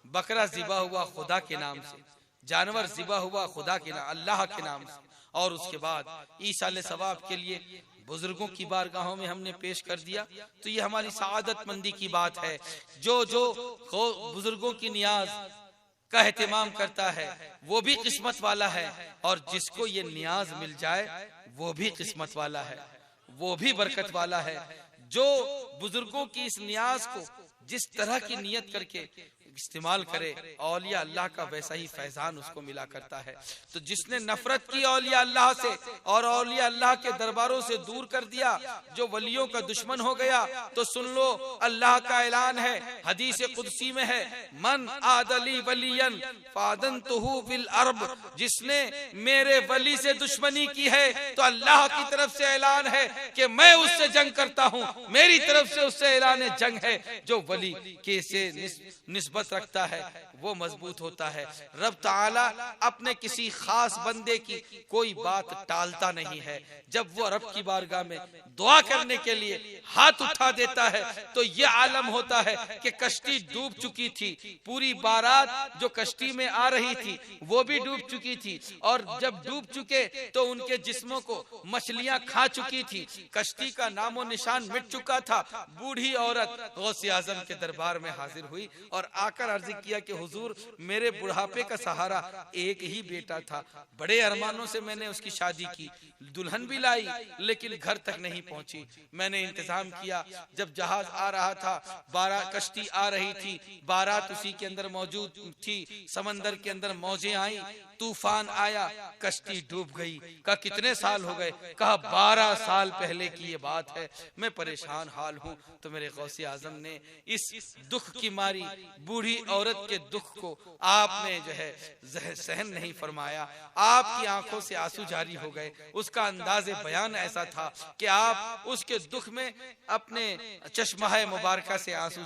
बकरा ज़िबा हुआ खुदा के नाम से, जानवर ज़िबा हुआ खुदा के नाम, अल्लाह के नाम से, और उसके बाद ईसाले सवाब के लिए बुजुर्गों की बारगाहों में हमने पेश कर दिया। तो ये हमारी सआदतमंदी की बात है। जो जो बुजुर्गों की नियाज का एहतमाम करता है वो भी किस्मत वाला है, और जिसको ये नियाज मिल जाए वो भी किस्मत वाला है, वो भी बरकत वाला है। जो बुजुर्गों की इस नियाज को जिस तरह की नियत करके इस्तेमाल करे, औलिया अल्लाह का वैसा ही फैजान उसको मिला करता है। तो जिसने नफरत की औलिया अल्लाह से और औलिया अल्लाह के दरबारों से दूर कर दिया, जो वलियों का दुश्मन हो गया, तो सुन लो अल्लाह का ऐलान है, हदीस कुदसी में है, मन आदली वलियन फादनतुहु बिल अर्ब, जिसने मेरे वली से दुश्मनी की है तो अल्लाह की तरफ से ऐलान है कि मैं उससे जंग करता हूँ, मेरी तरफ से उससे ऐलान जंग है। जो वली के से निस्बत रखता है वो मजबूत होता है। रब ताला अपने किसी खास बंदे की कोई बात टालता नहीं है। जब वो रब की बारगाह में दुआ करने के लिए हाथ उठा देता है तो ये आलम होता है कि कश्ती डूब चुकी थी, पूरी बारात जो कश्ती में आ रही थी वो भी डूब चुकी थी, और जब डूब चुके तो उनके जिस्मों को मछलियां खा चुकी थी, कश्ती का नामो निशान मिट चुका था। बूढ़ी औरत गौसे आजम के दरबार में हाजिर हुई और आकर अर्ज किया कि हुजूर, मेरे बुढ़ापे का सहारा एक ही बेटा था, बड़े अरमानों से मैंने उसकी शादी की, दुल्हन भी लाई लेकिन घर तक नहीं पहुंची। मैंने इंतजाम किया, जब जहाज आ रहा था, बारात कश्ती आ रही थी, बारात उसी के अंदर मौजूद थी, समंदर के अंदर मौजें आई, तूफान आया, कश्ती डूब गई। कहा कितने साल हो गए? कहा 12 साल पहले की ये बात है, मैं परेशान हाल हूँ। तो मेरे गौसे आजम ने इस दुख की मारी बूढ़ी औरत के दुख को आपने जो है सहन नहीं फरमाया, आपकी आंखों से आंसू जारी हो गए। उसका अंदाज़े बयान ऐसा था कि आप उसके दुख में अपने चश्मा मुबारका से आंसू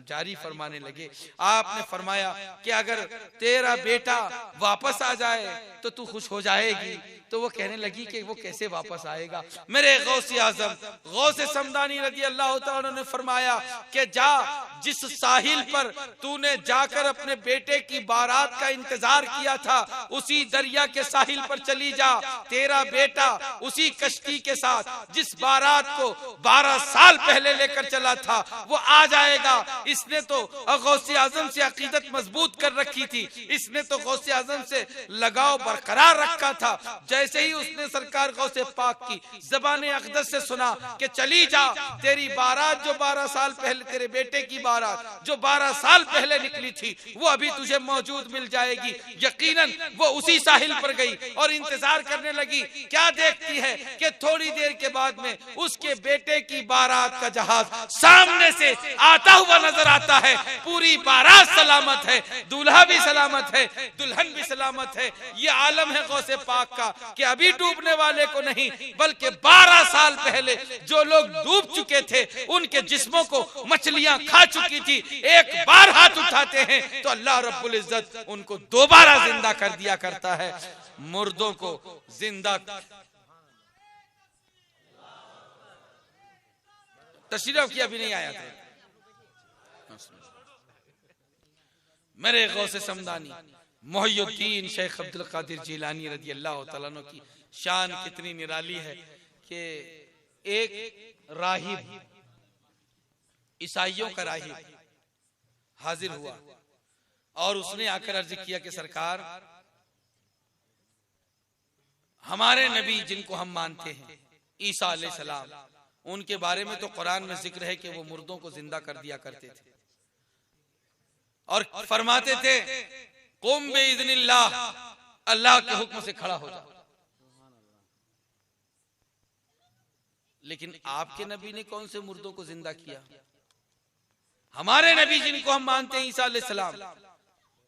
जारी फरमाने लगे। आपने फरमाया कि अगर तेरा बेटा वापस आ जाए तो तू खुश हो जाएगी। तो वो कहने लगी कि वो कैसे वापस आएगा? मेरे गौसे आजम गौसे समदानी रज़ी अल्लाह तआला ने फरमाया कि जा, जिस साहिल पर तूने जाकर अपने बेटे की बारात का इंतजार किया था उसी दरिया के साहिल पर चली जा, तेरा बेटा उसी कश्ती के साथ जिस बारात को 12 साल पहले लेकर चला था वो आ जाएगा। इसने तो गौसे आजम से अकीदत मजबूत कर रखी थी, इसने तो गौसे आजम से लगाव बरकरार रखा था। जैसे ही उसने सरकार गौसे पाक की ज़बान अक़दस से सुना कि चली जा, तेरी बारात जो 12 साल पहले, तेरे बेटे की बारात जो 12 साल पहले निकली थी वो अभी तुझे मौजूद मिल जाएगी, यकीनन वो उसी साहिल पर गई और इंतजार करने लगी। क्या देखती है कि थोड़ी देर के बाद में उसके बेटे की बारात का जहाज सामने से आता हुआ नजर आता है। पूरी बारात सलामत है, दूल्हा भी सलामत है, दुल्हन भी सलामत है। ये आलम है गौसे पाक का कि अभी डूबने वाले को नहीं बल्कि 12 साल पहले जो लोग डूब चुके थे उनके जिस्मों को मछलियां खा चुकी थी, एक बार हाथ उठाते हैं तो अल्लाह रब्बुल इज्जत उनको दोबारा जिंदा कर दिया करता है। मुर्दों को जिंदा तशरीफ किया भी नहीं आया था। मेरे गौसे समदानी मोहिउद्दीन शेख अब्दुल कादिर जिलानी रज़ी अल्लाह तआला अन्हु की शान कितनी निराली है कि एक राहिब, ईसाइयों का राहिब हाजिर हुआ और उसने आकर अर्ज किया कि सरकार, हमारे नबी जिनको हम मानते हैं ईसा अलैहिस्सलाम, उनके बारे में तो कुरान में जिक्र है कि वो मुर्दों को जिंदा कर दिया करते थे और फरमाते थे कुम बिइज़्निल्लाह, अल्लाह के हुक्म से खड़ा हो जाओ। लेकिन आपके नबी ने कौन से मुर्दों को जिंदा किया? हमारे नबी जिनको हम मानते हैं ईसा अलैहिस्सलाम,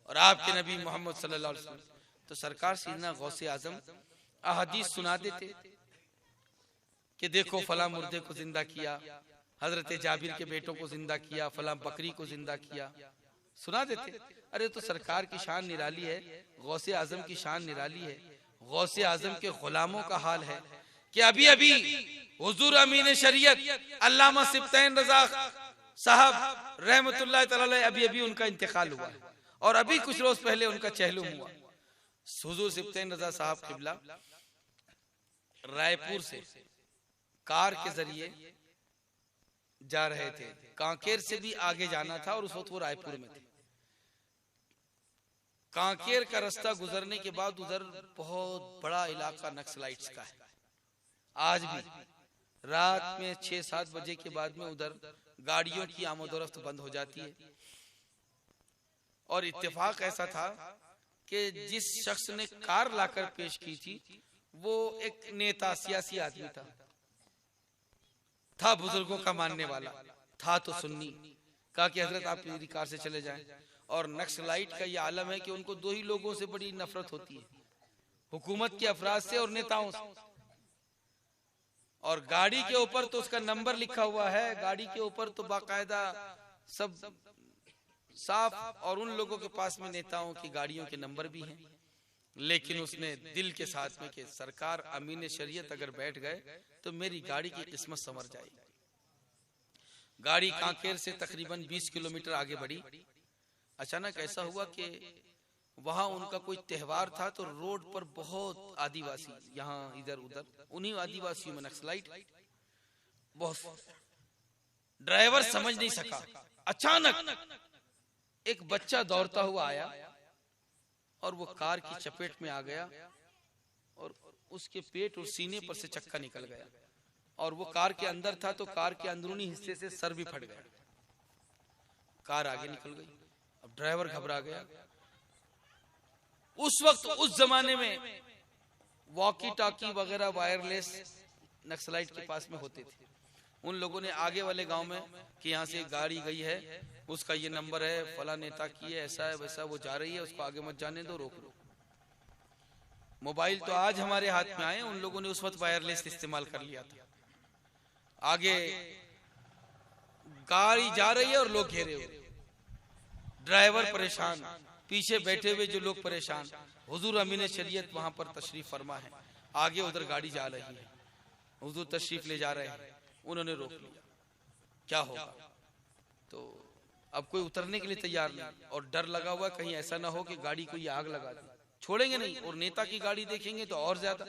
और आपके नबी मोहम्मद सल्लल्लाहु अलैहि वसल्लम, तो सरकार सीना गौसे आजम अहदीस सुना देते कि देखो फला मुर्दे को जिंदा किया, हजरत जाबिर के बेटों को जिंदा किया, फला बकरी को जिंदा किया, सुना देते। अरे तो सरकार की शान निराली है, गौसे आजम की शान निराली है। गौसे आजम के गुलामों का हाल है कि अभी अभी हुजूर अमीन शरीयत अल्लामा सिब्तैन रजा साहब रहमतुल्लाह तआला अलैह, अभी अभी उनका इंतकाल हुआ है और अभी कुछ रोज पहले उनका चहलुम हुआ। हुजूर सिब्तैन रजा साहब किबला रायपुर से कार के जरिए जा रहे थे, कांकेर से भी आगे जाना था और उस वक्त वो रायपुर में थे। कांकेर का रास्ता गुजरने के बाद उधर बहुत बड़ा इलाका नक्सलाइट्स का है। आज भी रात में 6-7 बजे के बाद में उधर गाड़ियों की आमदोरफ्त बंद हो जाती है। और इत्तेफाक ऐसा था कि जिस शख्स ने कार लाकर पेश की थी वो एक नेता, सियासी आदमी था बुजुर्गों का मानने वाला था, तो सुन्नी। कहा कि हजरत आप मेरी कार से चले जाएं। और नक्सलाइट का ये आलम है कि उनको दो ही लोगों से बड़ी नफरत होती है, हुकूमत के अफराद से और नेताओं से। और गाड़ी के ऊपर तो उसका नंबर लिखा हुआ है, गाड़ी के ऊपर तो बाकायदा सब साफ, और उन लोगों के पास में नेताओं की गाड़ियों के नंबर भी हैं। लेकिन उसने दिल के साथ में कि सरकार अमीन शरीयत अगर बैठ गए तो मेरी गाड़ी की किस्मत संवर जाएगी। गाड़ी कांकेर से तकरीबन 20 किलोमीटर आगे बढ़ी। अचानक ऐसा हुआ कि वहां उनका कोई त्योहार था, तो रोड पर बहुत आदिवासी यहाँ इधर उधर, उन्हीं आदिवासियों में नक्सलाइट बहुत। ड्राइवर समझ नहीं सका, अचानक एक बच्चा दौड़ता हुआ आया और वो कार की चपेट में आ गया और उसके पेट और सीने पर से चक्का निकल गया और वो कार के अंदर था, तो कार के अंदरूनी हिस्से से सर भी फट गया। कार आगे निकल गई। अब ड्राइवर घबरा गया। उस वक्त उस जमाने में वॉकी टॉकी वगैरह वायरलेस नक्सलाइट के पास में होते थे। उन लोगों ने आगे वाले गांव में कि यहाँ से गाड़ी गई है, उसका ये नंबर है, फला नेता की है, ऐसा है वैसा, वो जा रही है, उसको आगे मत जाने दो, रोक लो। मोबाइल तो आज हमारे हाथ में आए, उन लोगों ने उस वक्त वायरलेस इस्तेमाल कर लिया था। आगे गाड़ी जा रही है और लोग घेरे हुए, ड्राइवर परेशान, पीछे बैठे हुए जो लोग परेशान। हुजूर अमीन शरीयत वहां पर तशरीफ फरमा है, आगे उधर गाड़ी जा रही है, हुजूर तशरीफ ले जा रहे हैं, उन्होंने रोक लिया। क्या होगा? तो अब कोई उतरने के लिए तैयार नहीं और डर लगा हुआ, कहीं ऐसा ना हो कि गाड़ी को ये आग लगा दे। छोड़ेंगे नहीं, और नेता की गाड़ी देखेंगे तो और ज्यादा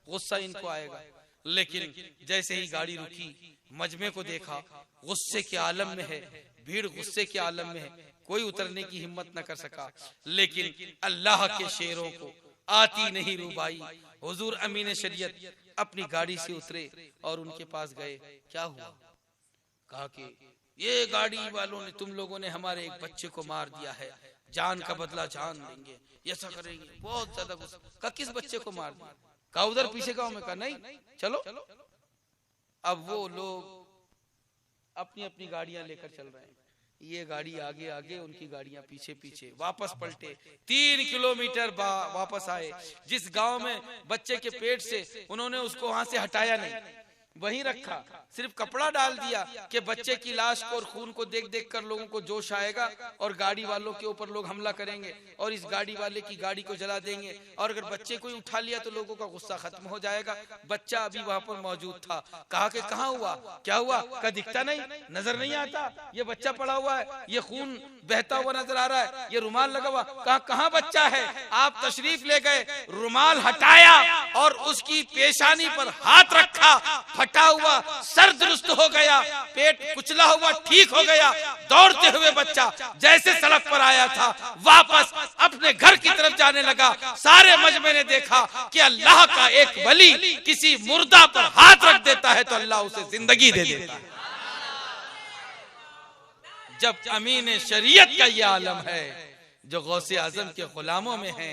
गुस्सा इनको आएगा। लेकिन जैसे ही गाड़ी रुकी, मजमे को देखा, गुस्से के आलम में है, भीड़ गुस्से के आलम में है, कोई उतरने की हिम्मत न कर सका। लेकिन अल्लाह के शेरों को आती नहीं रूबाई, हुजूर अमीन शरीयत अपनी गाड़ी से उतरे और उनके पास गए। क्या हुआ? कहा कि ये गाड़ी वालों ने, तुम लोगों ने हमारे एक बच्चे को मार दिया है, जान का बदला जान देंगे, ऐसा करेंगे। बहुत ज्यादा गुस्सा। कहा किस बच्चे को मार दिया? कहा उधर पीछे गांव में। कहा नहीं, चलो। अब वो लोग अपनी अपनी गाड़ियां लेकर चल रहे हैं, ये गाड़ी आगे आगे, उनकी गाड़ियां पीछे पीछे। वापस पलटे, 3 किलोमीटर वापस आए। जिस गांव में बच्चे के पेट से उन्होंने उसको वहां से हटाया नहीं, वहीं रखा, सिर्फ कपड़ा डाल दिया कि बच्चे की लाश को और खून को देख देख कर लोगों को जोश आएगा और गाड़ी वालों के ऊपर लोग हमला करेंगे और इस गाड़ी वाले की गाड़ी को जला देंगे, और अगर बच्चे को ही उठा लिया तो लोगों का गुस्सा खत्म हो जाएगा। बच्चा अभी वहां पर मौजूद था। कहा कि कहाँ हुआ, क्या हुआ? का दिखता नहीं, नजर नहीं आता, ये बच्चा पड़ा हुआ है, ये खून बहता हुआ नजर आ रहा है, ये रुमाल लगा हुआ। कहा कहाँ बच्चा है? आप तशरीफ ले गए, रुमाल हटाया और उसकी पेशानी पर हाथ रखा, फटा हुआ सर दुरुस्त हो गया, पेट कुचला हुआ ठीक हो गया। दौड़ते हुए बच्चा जैसे सड़क पर आया था, वापस अपने घर की तरफ जाने लगा। सारे मजमे ने देखा कि अल्लाह का एक वली किसी मुर्दा पर हाथ रख देता है तो अल्लाह उसे जिंदगी दे देता है। जब अमीन शरीयत का ये आलम है जो गौसे आजम के गुलामों में है,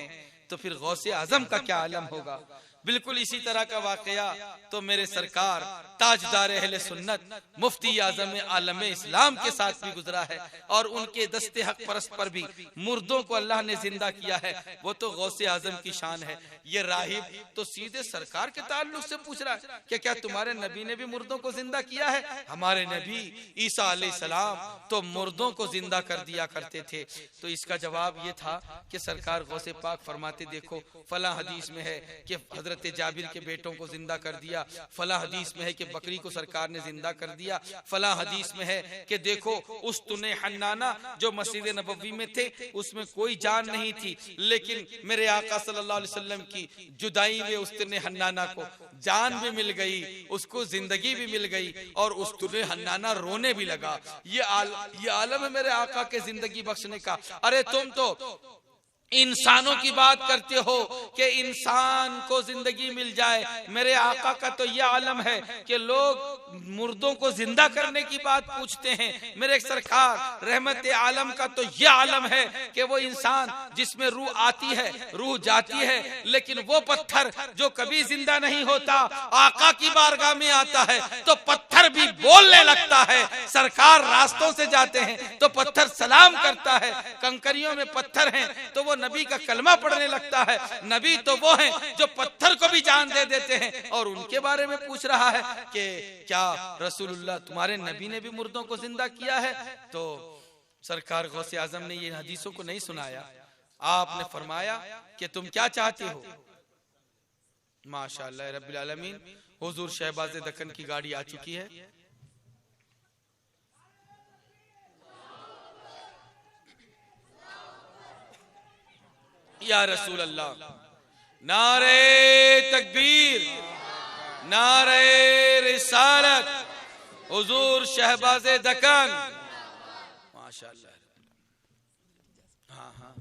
तो फिर गौसे आजम का क्या आलम होगा। बिल्कुल इसी तरह का वाकया तो मेरे सरकार ताजदार अहले सुन्नत मुफ्ती आजम आलम इस्लाम के साथ भी गुजरा है। और उनके दस्ते हक परस्त पर भी मुर्दों को अल्लाह ने जिंदा किया है, वो तो गौसे आजम की शान है। ये राहिब तो सीधे सरकार के ताल्लुक से पूछ रहा है कि क्या तुम्हारे नबी ने भी मुर्दों को जिंदा किया है? हमारे नबी ईसा अलैहिस्सलाम तो मुर्दों को जिंदा कर दिया करते थे। तो इसका जवाब ये था कि सरकार गौसे पाक फरमाते, देखो फला हदीस में है कि हजरत जाबिर के बेटों को जिंदा कर दिया, फला हदीस में है कि बकरी को सरकार ने जिंदा कर दिया, फला हदीस में है कि देखो उस तुने हन्नाना जो मस्जिद नबवी में थे उसमें कोई जान नहीं थी, लेकिन मेरे आका सल्लल्लाहु अलैहि वसल्लम की जुदाई में उस तुने हन्नाना को जान भी मिल गई, उसको जिंदगी भी मिल गई और उस तुने हन्नाना रोने भी लगा। ये आलम है मेरे आका के जिंदगी बख्शने का। अरे तुम तो इंसानों की बात करते हो कि इंसान को जिंदगी मिल जाए, मेरे आका का तो यह आलम है कि लोग मुर्दों को जिंदा करने की बात पूछते हैं। मेरे सरकार रहमत आलम का तो यह आलम है कि वो इंसान जिसमें रूह आती है रूह जाती है, लेकिन वो पत्थर जो कभी जिंदा नहीं होता आका की बारगाह में आता है तो पत्थर भी बोलने लगता है। सरकार रास्तों से जाते हैं तो पत्थर सलाम करता है, कंकरियों में पत्थर हैं तो वो नबी का कलमा पढ़ने लगता है। नबी तो वो हैं जो पत्थर को भी जान दे देते हैं। और उनके बारे में पूछ रहा है कि क्या रसूलुल्लाह तुम्हारे नबी ने भी मुर्दों को जिंदा किया है? तो सरकार गौसे आजम ने ये हदीसों को नहीं सुनाया, आपने फरमाया कि तुम क्या चाहते हो। माशाअल्लाह रब्बिल आलमीन, हुजूर शहबाज दक्कन की गाड़ी आ चुकी है। या रसूल अल्लाह, नारे तकबीर, नारे रिसालत, हुजूर शहबाज दक्कन। माशाअल्लाह, हाँ हाँ,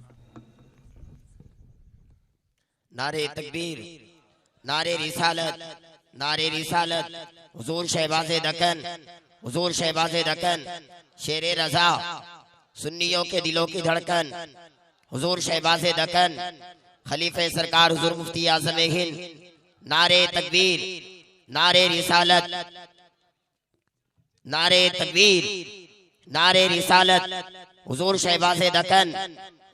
नारे तकबीर, नारे रिसालत, नारे रिसालत, हुजूर शहबाज दक्कन, हुजूर शहबाज दक्कन, शेरे रजा, सुन्नियों के दिलों की धड़कन, हुजूर शहबाज दक्कन, खलीफे सरकार हुजूर मुफ्ती आज़म हिंद। नारे तकबीर, नारे रिसालत, नारे तकबीर, नारे रिसालत, हुजूर शहबाज दक्कन,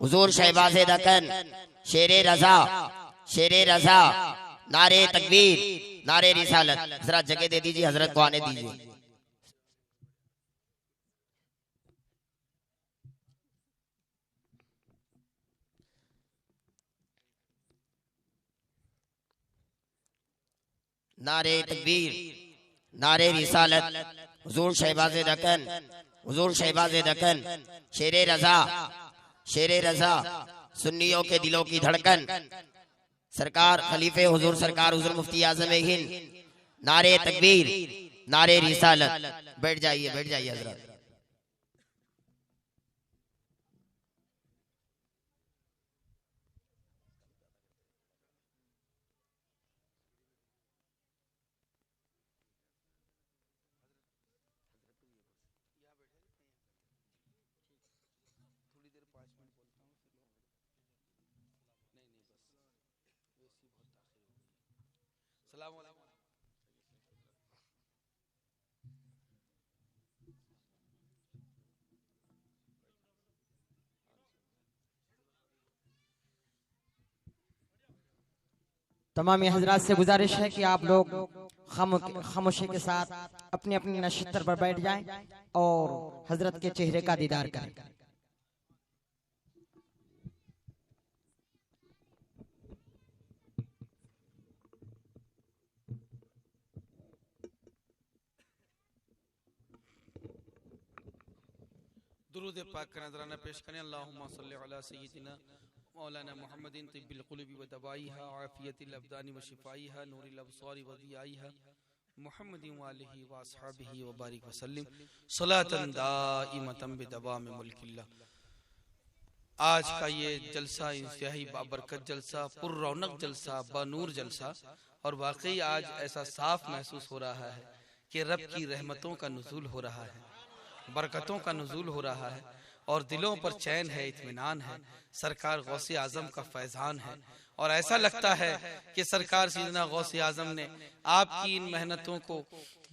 हुजूर शहबाज दक्कन, शेरे रजा, शेरे रजा, नारे तकबीर, नारे रिसालत। हजरत जगह दे दीजिए, हजरत को आने दीजिए। नारे तकबीर, नारे रिसालत, हुजूर शहबाज दक्कन, हुजूर शहबाज दक्कन, शेरे रजा, शेरे रजा, सुन्नियों के दिलों की धड़कन, सरकार खलीफे हुजूर सरकार हुजूर मुफ्ती आज़म हिंद। नारे तकबीर, नारे रिसालत। बैठ जाइए, बैठ जाइए हजरत। तमाम हजरात से गुजारिश है कि आप लोग खामोशी के साथ अपनी अपनी नशिस्तर पर बैठ जाएं और हजरत के चेहरे का दीदार करें। दुरूद पाक का नजराना पेश करें। अल्लाहुम्मा सल्ली अला सय्यिदिना मौलाना मुहम्मदिन तिब्बिल क़ुलूबि व दवाइहा आफियतिल अब्दानि व शिफाइहा नूरिल अब्सारि व दियाइहा मुहम्मदिन व आलिहि व अस्हाबिहि व बारिक व सल्लिम सलातन दाइमतन बिदवाम मुल्किल्लाह। आज का ये जलसा इंतहाई बाबरकत जलसा, पुर्रौनक जलसा, बानूर जलसा, और वाकई आज ऐसा साफ महसूस हो रहा है कि रब की रहमतों का नुज़ूल हो रहा है, बरकतों का नुज़ूल हो रहा है। और दिलों पर चैन है, इत्मीनान है। सरकार गौसे आजम का फैजान है और ऐसा लगता है कि सरकार सैयदना गौसे आजम ने आपकी इन मेहनतों को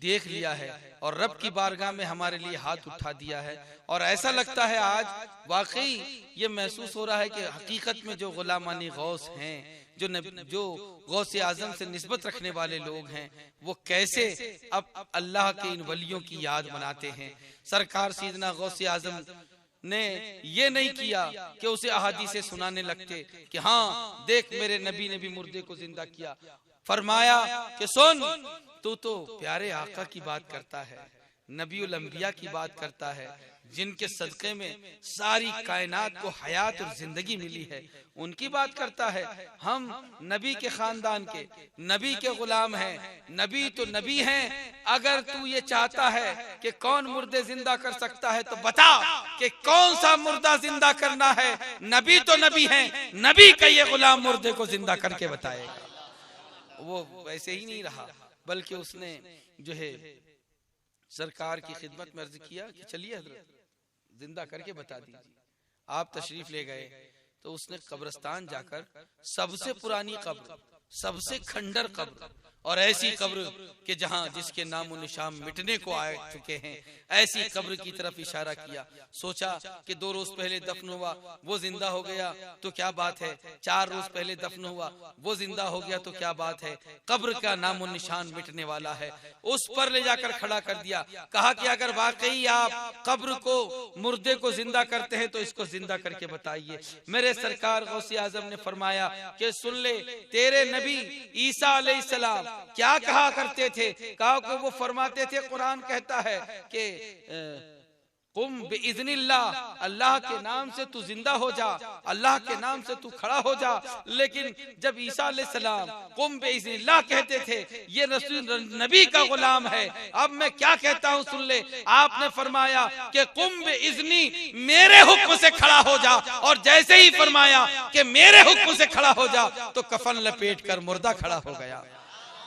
देख लिया है और रब की बारगाह में हमारे लिए हाथ उठा दिया है। और ऐसा लगता है आज वाकई ये महसूस हो रहा है कि हकीकत में जो गुलामानी गौस हैं, जो गौसे आजम से निस्बत रखने वाले लोग हैं, वो कैसे अब अल्लाह के इन वलियों की याद मनाते हैं। सरकार सैयदना गौसे आजम ने ये नहीं किया कि उसे अहादीसे सुनाने लगते कि हाँ देख मेरे नबी ने भी मुर्दे को जिंदा किया। फरमाया कि सुन, तू तो प्यारे आका की बात करता है, नबीउल अंबिया की बात करता है, जिनके सदक़े में सारी कायनात को हयात और जिंदगी मिली है, उनकी बात करता है। हम नबी के खानदान के, नबी के गुलाम हैं, नबी तो नबी हैं। अगर तू ये चाहता है कि कौन मुर्दे जिंदा कर सकता है तो बता कि कौन सा मुर्दा जिंदा करना है। नबी तो नबी हैं, नबी का ये गुलाम मुर्दे को जिंदा करके बताएगा। वो वैसे ही नहीं रहा, बल्कि उसने जो है सरकार की खिदमत में अर्ज किया कि चलिए हजरत जिंदा करके बता दीजिए। आप तशरीफ ले गए तो उसने कब्रिस्तान जाकर सबसे पुरानी कब्र, सबसे खंडर कब्र और ऐसी कब्र के जहां जिसके नामो निशान मिटने को आ चुके हैं, ऐसी कब्र की तरफ इशारा किया। सोचा कि 2 रोज पहले दफन हुआ वो जिंदा हो गया तो क्या बात है, 4 रोज पहले दफन हुआ वो जिंदा हो गया तो क्या बात है, कब्र का नामो निशान मिटने वाला है। उस पर ले जाकर खड़ा कर दिया। कहा कि अगर वाकई आप कब्र को, मुर्दे को जिंदा करते हैं तो इसको जिंदा करके बताइए। मेरे सरकार गौसे आजम ने फरमाया कि सुन ले, तेरे नबी ईसा अलैहिस्सलाम क्या कहा करते थे। कहा कि वो फरमाते थे, कुरान कहता है कि कुम बिइज़्निल्लाह, अल्लाह के नाम से तू जिंदा हो जा, अल्लाह के नाम से तू खड़ा हो जा। लेकिन जब ईसा अलैहिस्सलाम कुम बिइज़्निल्लाह कहते थे, ये रसूल नबी का गुलाम है। अब मैं क्या कहता हूँ सुन ले, आपने फरमाया कि कुम बिइज़्नी, मेरे हुक्म से खड़ा हो जा। और जैसे ही फरमाया कि मेरे हुक्म से खड़ा हो जा तो कफन लपेट कर मुर्दा खड़ा हो गया।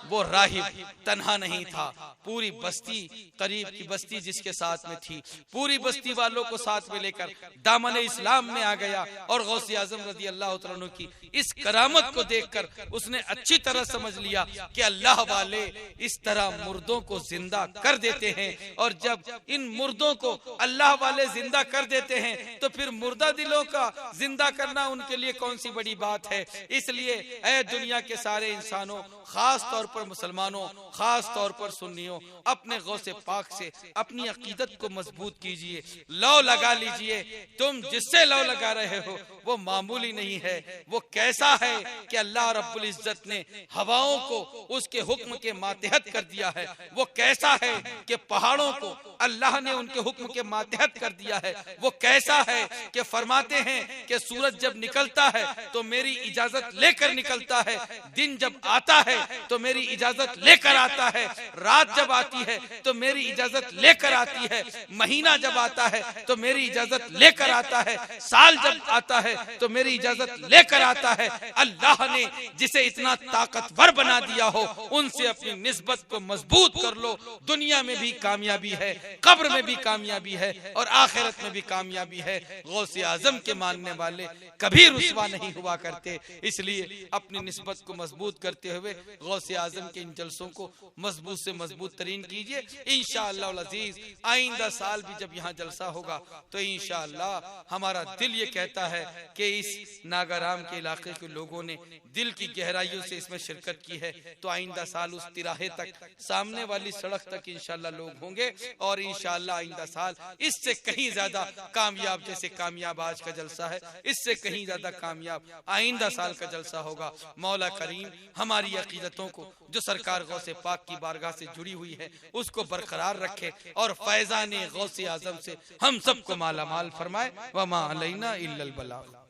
वो राहिब तन्हा नहीं था, पूरी बस्ती, करीब की बस्ती जिसके साथ में थी, पूरी बस्ती वालों को साथ में लेकर दामन इस्लाम में आ गया। और गौसे आजम रज़ी अल्लाह तआला अन्हु की इस करामत को देखकर उसने अच्छी तरह समझ लिया कि अल्लाह वाले इस तरह मुर्दों को जिंदा कर देते हैं। और जब इन मुर्दों को अल्लाह वाले जिंदा कर देते हैं तो फिर मुर्दा दिलों का जिंदा करना उनके लिए कौन सी बड़ी बात है। इसलिए ऐ दुनिया के सारे इंसानों, खास तौर पर मुसलमानों, खास तौर पर सुन्नियों, अपने गौसे पाक से अपनी अकीदत को मजबूत कीजिए, लौ लगा लीजिए। तुम जिससे लौ लगा रहे हो वो मामूली नहीं है। वो कैसा है कि अल्लाह रब्बुल इज्जत ने हवाओं को उसके हुक्म के मातहत कर दिया है। वो कैसा है कि पहाड़ों को अल्लाह ने उनके हुक्म के मातहत कर दिया है। वो कैसा है कि फरमाते हैं कि सूरज जब निकलता है तो मेरी इजाजत लेकर निकलता है, दिन जब आता है तो मेरी इजाजत लेकर आता है, रात जब आती है तो मेरी इजाजत लेकर आती है, महीना जब आता है तो मेरी इजाजत लेकर आता है, साल जब आता है तो मेरी इजाजत लेकर आता है। अल्लाह ने जिसे इतना ताकतवर बना दिया हो उनसे अपनी निस्बत को मजबूत कर लो। दुनिया में भी कामयाबी है, कब्र में भी कामयाबी है और आखिरत में भी कामयाबी है। गौसे आजम के मानने वाले कभी रुसवा नहीं हुआ करते। इसलिए अपनी निस्बत को मजबूत करते हुए गौसे आजम के इन जलसों को मजबूत से मजबूत तरीन कीजिए। इंशाअल्लाह अज़ीज आइंदा साल भी जब यहाँ जलसा होगा तो इंशाअल्लाह हमारा दिल ये कहता है कि इस नागाराम के इलाके के लोगों ने दिल की गहराइयों से इसमें शिरकत की है। तो आइंदा साल उस तिराहे तक, सामने वाली सड़क तक इंशाअल्लाह लोग होंगे और इंशाअल्लाह आइंदा साल इससे कहीं ज्यादा कामयाब, जैसे कामयाब आज का जलसा है, इससे कहीं ज्यादा कामयाब आइंदा साल का जलसा होगा। मौला करीम हमारी अकीदतों को जो सरकार गौसे पाक की बारगाह से जुड़ी हुई है उसको बरकरार रखे और फैजाने गौसे आजम से हम सबको माला माल फरमाए। वमा अलैना इल्लल बलाग।